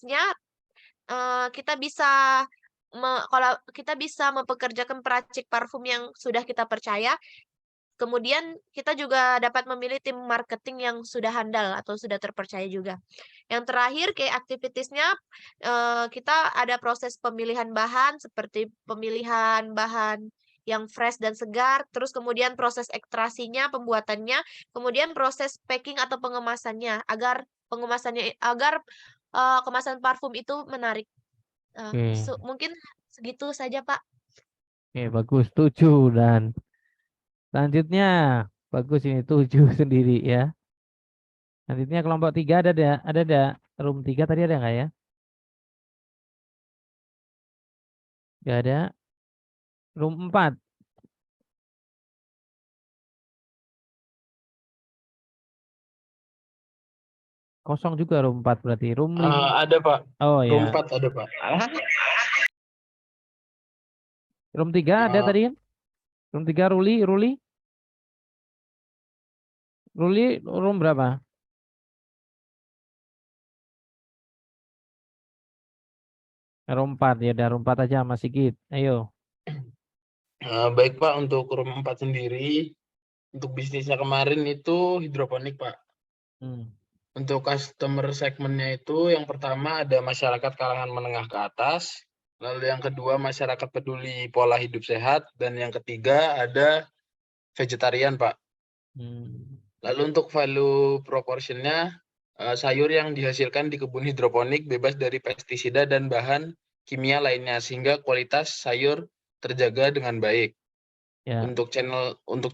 nya kita bisa kalau kita bisa mempekerjakan peracik parfum yang sudah kita percaya. Kemudian kita juga dapat memilih tim marketing yang sudah handal atau sudah terpercaya juga. Yang terakhir kayak activitiesnya kita ada proses pemilihan bahan seperti pemilihan bahan yang fresh dan segar, terus kemudian proses ekstrasinya, pembuatannya, kemudian proses packing atau pengemasannya agar kemasan parfum itu menarik. Mungkin segitu saja Pak. Oke, bagus. 7 dan selanjutnya bagus ini 7 sendiri ya. Selanjutnya kelompok 3 ada room 3 tadi ada nggak ya? Nggak ada. Room 4. Kosong juga room 4 berarti. Room 5. Ada Pak. Oh Room ya. 4 ada Pak. Room 3 ada tadi kan? Room 3 Ruli room berapa? Room 4 ya, udah room 4 aja Mas Sigit. Ayo. Baik Pak, untuk room 4 sendiri, untuk bisnisnya kemarin itu hidroponik Pak. Untuk customer segmennya itu yang pertama ada masyarakat kalangan menengah ke atas, lalu yang kedua masyarakat peduli pola hidup sehat, dan yang ketiga ada vegetarian Pak. Lalu untuk value proportionnya, sayur yang dihasilkan di kebun hidroponik bebas dari pestisida dan bahan kimia lainnya, sehingga kualitas sayur terjaga dengan baik. Ya. Untuk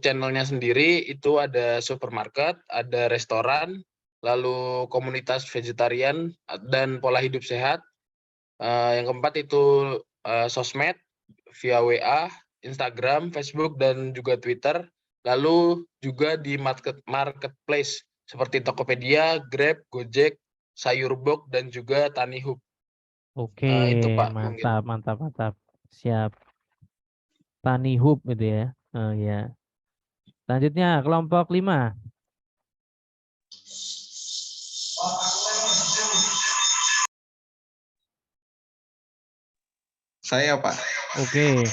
channelnya sendiri itu ada supermarket, ada restoran, lalu komunitas vegetarian dan pola hidup sehat. Yang keempat itu sosmed via WA, Instagram, Facebook, dan juga Twitter. Lalu juga di marketplace seperti Tokopedia, Grab, Gojek, Sayurbok, dan juga Tanihub. Oke, Itu Pak. Mungkin. mantap. Siap. Tanihub gitu ya. Oh ya. Selanjutnya kelompok 5. Saya Pak. Oke.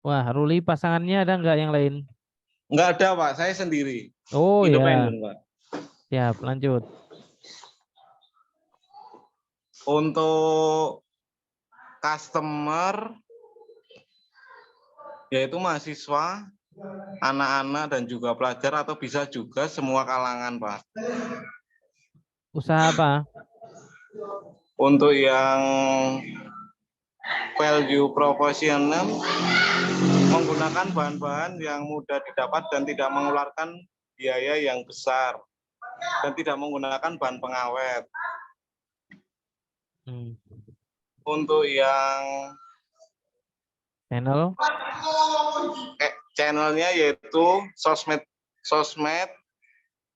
Wah, Ruli pasangannya ada nggak yang lain? Nggak ada Pak, saya sendiri. Oh ya. Independen, Pak. Siap, lanjut. Untuk customer yaitu mahasiswa, anak-anak dan juga pelajar atau bisa juga semua kalangan, Pak. Usaha apa? Untuk yang value proportional menggunakan bahan-bahan yang mudah didapat dan tidak mengeluarkan biaya yang besar dan tidak menggunakan bahan pengawet. Untuk yang channelnya yaitu sosmed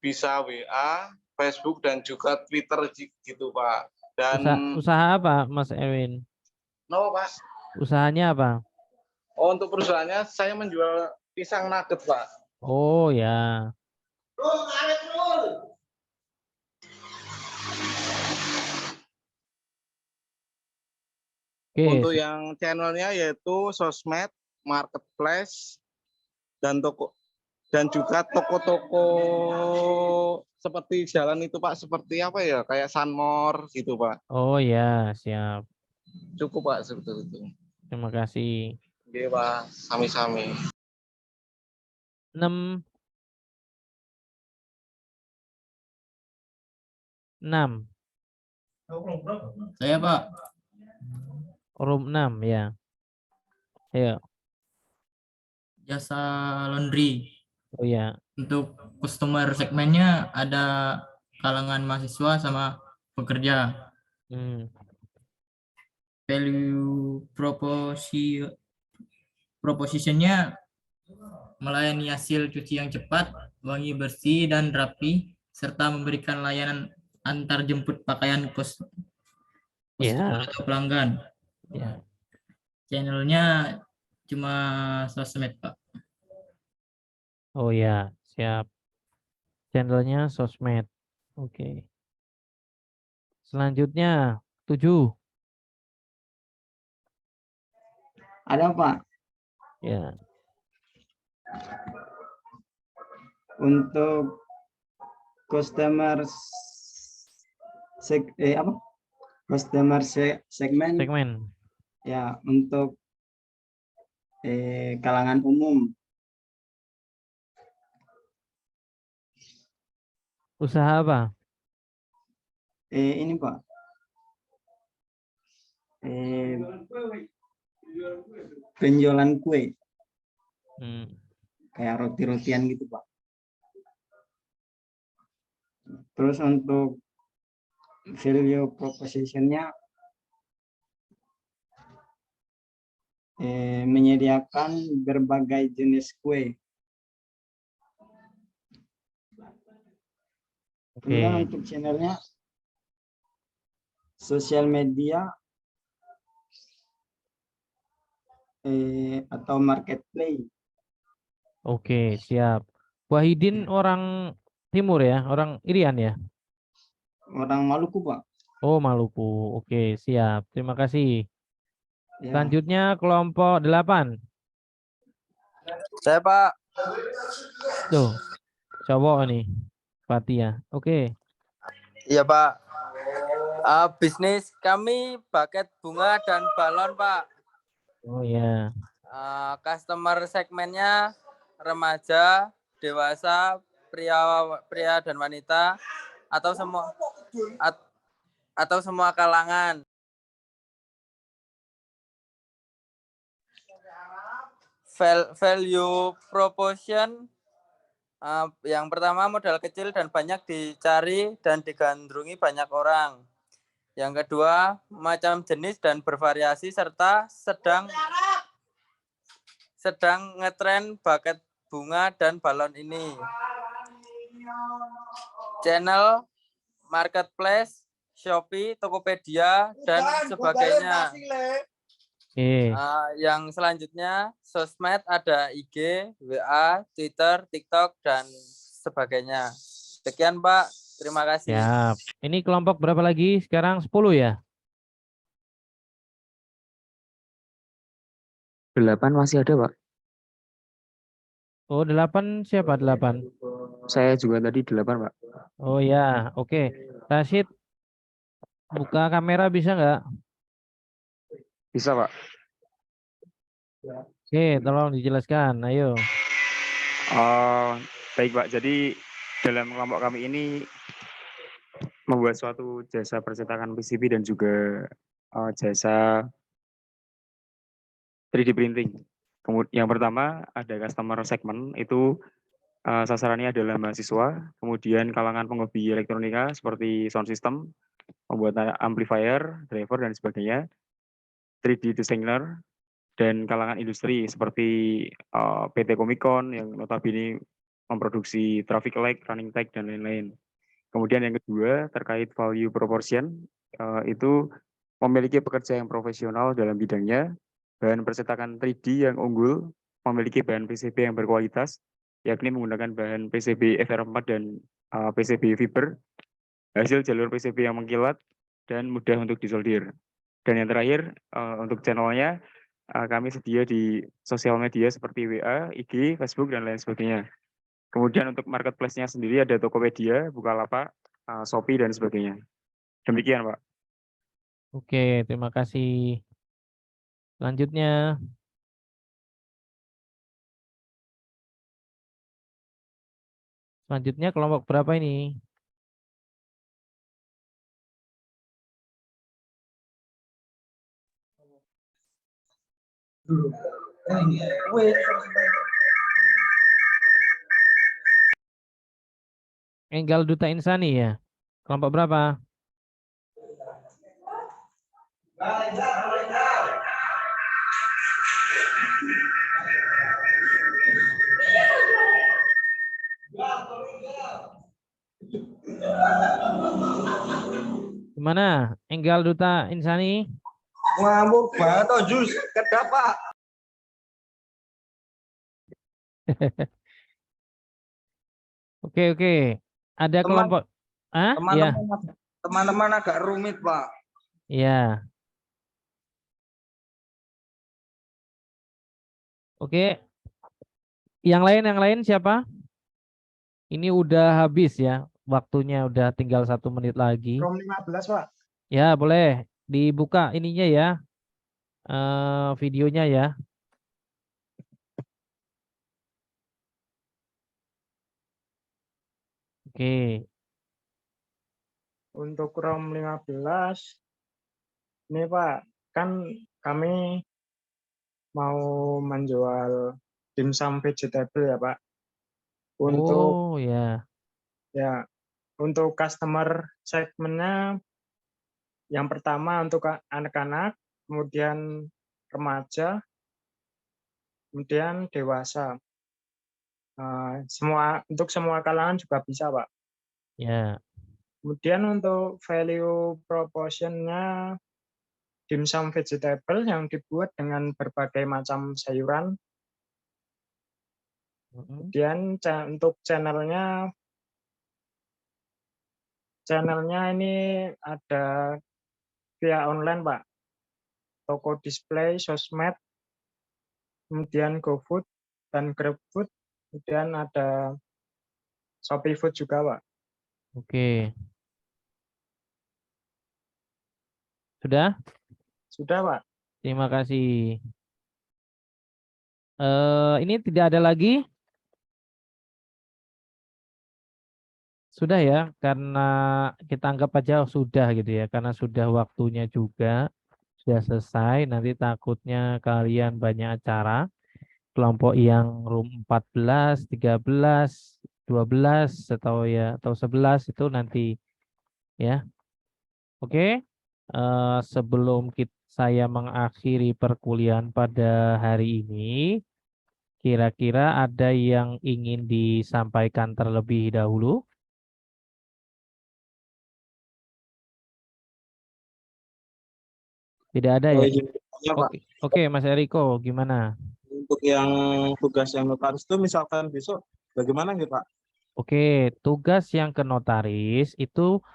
bisa WA, Facebook dan juga Twitter gitu Pak. Dan Usaha apa Mas Erwin? No Pak. Usahanya apa? Oh, untuk perusahaannya saya menjual pisang nugget Pak. Oh ya. Untuk yang channelnya yaitu sosmed, marketplace, dan toko dan juga toko-toko seperti jalan itu Pak, seperti apa ya, kayak Sunmore gitu Pak. Oh ya, siap. Cukup Pak, seperti itu. Terima kasih. Oke Pak, sami-sami. 6. Saya Pak. Room 6 ya. Ayo. Jasa laundry. Oh ya. Untuk customer segmennya ada kalangan mahasiswa sama pekerja. Value propositionnya melayani hasil cuci yang cepat, wangi, bersih, dan rapi, serta memberikan layanan antar jemput pakaian customer atau pelanggan. Ya. Channelnya cuma sosmed Pak. Oh ya, siap. Channelnya sosmed. Oke. Selanjutnya 7. Ada Pak. Ya. Untuk customer segmen. Ya, untuk kalangan umum. Usaha apa? Ini Pak. Penjualan kue. Kayak roti-rotian gitu Pak. Terus untuk value proposition-nya menyediakan berbagai jenis kue. Kemudian untuk channelnya sosial media atau marketplace. Oke, siap. Wahidin orang timur ya, orang Irian ya? Orang Maluku, Pak. Oh, Maluku. Oke, siap. Terima kasih. Ya. Selanjutnya kelompok 8. Saya, Pak. Tuh, cowok nih. Fatia. Oke. Iya, Pak. Bisnis kami paket bunga dan balon, Pak. Oh ya. Customer segmennya remaja, dewasa, pria dan wanita, atau semua kalangan. Value proposition, yang pertama modal kecil dan banyak dicari dan digandrungi banyak orang. Yang kedua macam jenis dan bervariasi serta sedang ngetren buket bunga dan balon ini. Channel, marketplace, Shopee, Tokopedia, dan sebagainya. Yang selanjutnya sosmed ada IG, WA, Twitter, TikTok, dan sebagainya. Sekian, Pak. Terima kasih. Siap. Ini kelompok berapa lagi? Sekarang 10 ya? 8 masih ada, Pak. Oh, 8 siapa 8? Saya juga tadi 8, Pak. Oh ya, oke. Rashid, buka kamera bisa nggak? Bisa, Pak. Oke, tolong dijelaskan. Ayo. Baik, Pak. Jadi dalam kelompok kami ini membuat suatu jasa percetakan PCB dan juga jasa 3D printing. Kemudian yang pertama ada customer segment, itu sasarannya adalah mahasiswa, kemudian kalangan penghobi elektronika seperti sound system, pembuat amplifier, driver, dan sebagainya, 3D designer, dan kalangan industri seperti PT Comicon yang notabene memproduksi traffic light, running tag, dan lain-lain. Kemudian yang kedua terkait value proportion, itu memiliki pekerja yang profesional dalam bidangnya, bahan percetakan 3D yang unggul, memiliki bahan PCB yang berkualitas, yakni menggunakan bahan PCB FR4 dan PCB fiber, hasil jalur PCB yang mengkilat, dan mudah untuk disolder. Dan yang terakhir, untuk channelnya, kami sedia di sosial media seperti WA, IG, Facebook, dan lain sebagainya. Kemudian untuk marketplace-nya sendiri ada Tokopedia, Bukalapak, Shopee, dan sebagainya. Demikian, Pak. Oke, terima kasih. Selanjutnya. Selanjutnya kelompok berapa ini? Enggal Duta Insani ya? Kelompok berapa? Gimana? Enggal Duta Insani? Ngamuk banget, oh jus, kedapa. Oke. Ada kelompok. Ya. Teman-teman agak rumit, Pak. Iya. Oke. Yang lain siapa? Ini udah habis ya. Waktunya udah tinggal 1 menit lagi. Rom 15, Pak. Ya, boleh dibuka ininya ya. Videonya ya. Oke. Untuk ROM 15, ini Pak, kan kami mau menjual dimsum vegetable ya Pak. Untuk ya, untuk customer segmennya yang pertama untuk anak-anak, kemudian remaja, kemudian dewasa. Untuk semua kalangan juga bisa, Pak. Ya. Kemudian untuk value proportionnya dimsum vegetable yang dibuat dengan berbagai macam sayuran. Kemudian untuk channelnya ini ada via online, Pak. Toko display, sosmed, kemudian GoFood dan GrabFood, kemudian ada Shopee Food juga, Pak. Oke. Sudah? Sudah, Pak. Terima kasih. Ini tidak ada lagi? Sudah ya, karena kita anggap aja sudah gitu ya, karena sudah waktunya juga, sudah selesai, nanti takutnya kalian banyak acara, kelompok yang room 14, 13, 12, atau 11 itu nanti ya. Oke, sebelum saya mengakhiri perkuliahan pada hari ini, kira-kira ada yang ingin disampaikan terlebih dahulu? Tidak ada ya? Oke, Mas Eriko, gimana? Untuk yang tugas yang notaris itu misalkan besok bagaimana gitu Pak? Oke, tugas yang ke notaris itu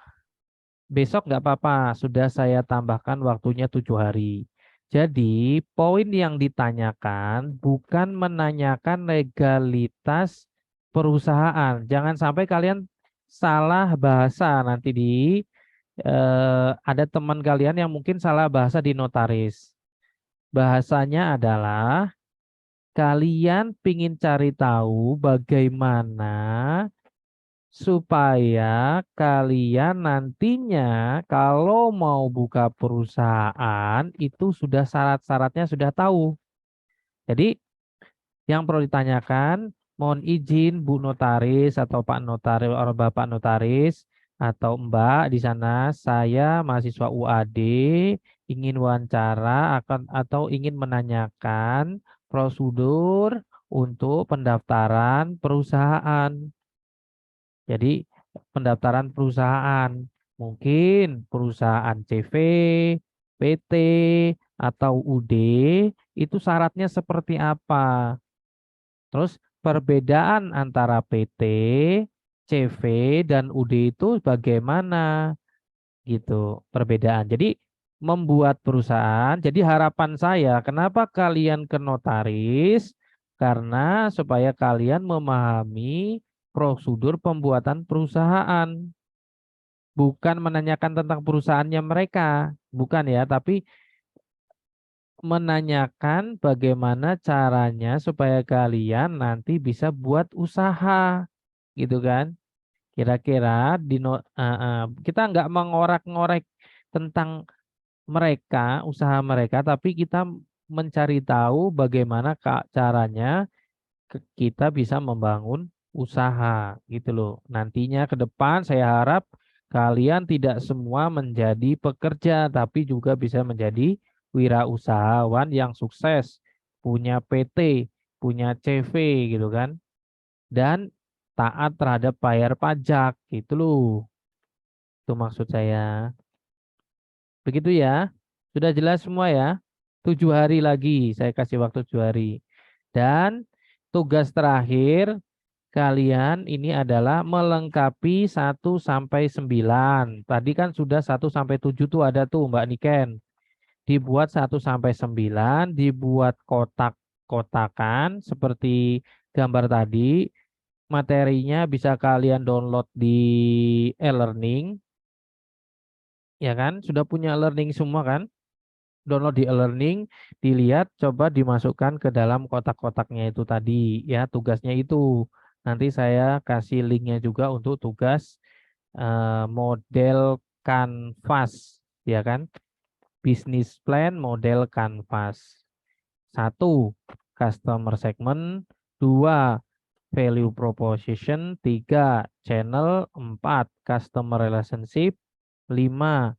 besok nggak apa-apa, sudah saya tambahkan waktunya 7 hari. Jadi poin yang ditanyakan bukan menanyakan legalitas perusahaan. Jangan sampai kalian salah bahasa nanti ada teman kalian yang mungkin salah bahasa di notaris. Bahasanya adalah kalian pingin cari tahu bagaimana supaya kalian nantinya kalau mau buka perusahaan itu sudah syarat-syaratnya sudah tahu. Jadi yang perlu ditanyakan, mohon izin Bu Notaris atau Pak Notaris atau Bapak Notaris atau Mbak di sana, saya mahasiswa UAD ingin wawancara atau ingin menanyakan prosedur untuk pendaftaran perusahaan. Jadi pendaftaran perusahaan, mungkin perusahaan CV, PT, atau UD, itu syaratnya seperti apa. Terus perbedaan antara PT, CV, dan UD itu bagaimana gitu perbedaan. Jadi membuat perusahaan, jadi harapan saya kenapa kalian ke notaris, karena supaya kalian memahami prosedur pembuatan perusahaan. Bukan menanyakan tentang perusahaannya mereka, bukan ya, tapi menanyakan bagaimana caranya supaya kalian nanti bisa buat usaha, gitu kan? Kira-kira kita nggak mengorek-ngorek tentang mereka, usaha mereka, tapi kita mencari tahu bagaimana caranya kita bisa membangun usaha gitu loh. Nantinya ke depan saya harap kalian tidak semua menjadi pekerja, tapi juga bisa menjadi wirausahawan yang sukses, punya PT, punya CV gitu kan, dan taat terhadap bayar pajak gitu loh. Itu maksud saya. Begitu ya. Sudah jelas semua ya. 7 hari lagi, saya kasih waktu 7 hari. Dan tugas terakhir kalian ini adalah melengkapi 1 sampai 9. Tadi kan sudah 1 sampai 7 tuh ada tuh Mbak Niken. Dibuat 1 sampai 9, dibuat kotak-kotakan seperti gambar tadi. Materinya bisa kalian download di e-learning. Ya kan? Sudah punya e-learning semua kan? Download di e-learning, dilihat, coba dimasukkan ke dalam kotak-kotaknya itu tadi ya, tugasnya itu. Nanti saya kasih linknya juga untuk tugas model Canvas ya kan, business plan model Canvas. 1, customer segment, 2, value proposition, 3, channel, 4, customer relationship, 5,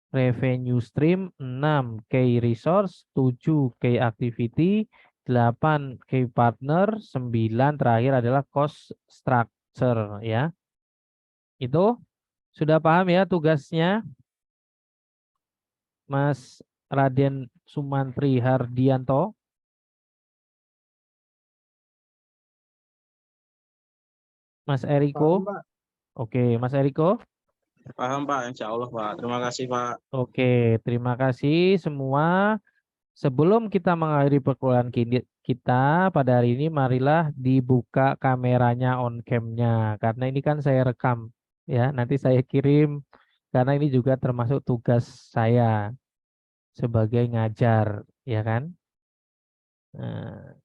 revenue stream, 6 key resource, 7 key activity, 8 key partner, 9 terakhir adalah cost structure ya. Itu Sudah paham ya tugasnya? Mas Raden Sumantri Hardianto. Mas Eriko. Paham, Pak. Oke, Mas Eriko. Paham Pak, insya Allah Pak. Terima kasih Pak. Oke, terima kasih semua. Sebelum kita mengakhiri perkuliahan kita pada hari ini, marilah dibuka kameranya on cam-nya. Karena ini kan saya rekam, ya. Nanti saya kirim, karena ini juga termasuk tugas saya sebagai ngajar, ya kan? Nah,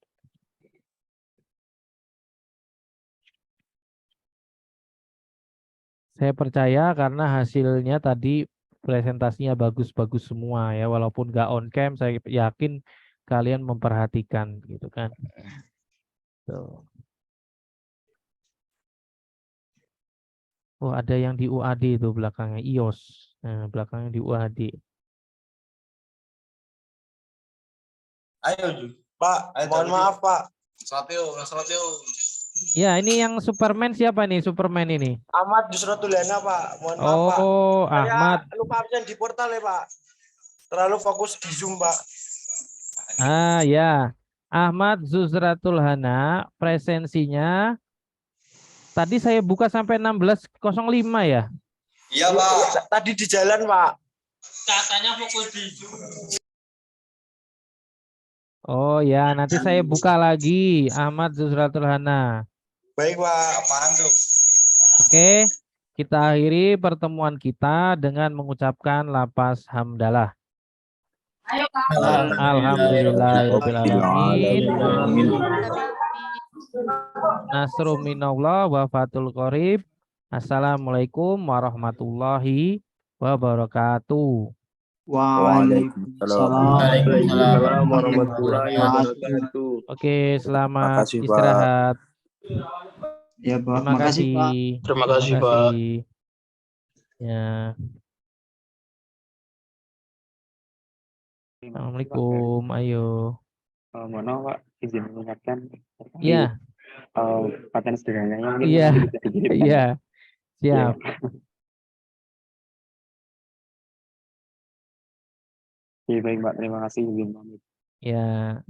saya percaya karena hasilnya tadi presentasinya bagus-bagus semua ya, walaupun nggak on cam, saya yakin kalian memperhatikan gitu kan. Tuh. Oh, ada yang di UAD itu belakangnya IOS. Nah, belakangnya di UAD. Ayo, Pak. Mohon maaf, Pak. Selamat yuk. Ya, ini yang Superman siapa nih? Superman ini. Ahmad Yusratulana, Pak. Mohon maaf, Pak. Oh, Saya Ahmad. lupa absen di portal ya, Pak. Terlalu fokus di Zoom, Pak. Ah, ya. Ahmad Zuzratul Hana, presensinya tadi saya buka sampai 16.05 ya? Iya, Pak. Tadi di jalan, Pak. Katanya fokus di Zoom. Oh ya, nanti saya buka lagi Ahmad Zuzratul Hana. Baik, Pak. Apaan tuh? Oke, kita akhiri pertemuan kita dengan mengucapkan lafaz hamdalah. Alhamdulillahirobbilalamin. Nasrun minallah wa fathul qarib. Assalamualaikum warahmatullahi wabarakatuh. Waalaikumsalam warahmatullahi wabarakatuh. Oke, selamat Makasih, Pak. istirahat. Ya, Pak. Terima Makasih, Pak. kasih. Terima kasih, Pak. Ya. Assalamualaikum. Ayo. Mohon maaf Pak, izin mengingatkan. Iya. Paten sederhananya mungkin Iya. bisa dikirimkan. Iya. Siap. Oke, baik Pak, terima kasih izin pamit. Ya.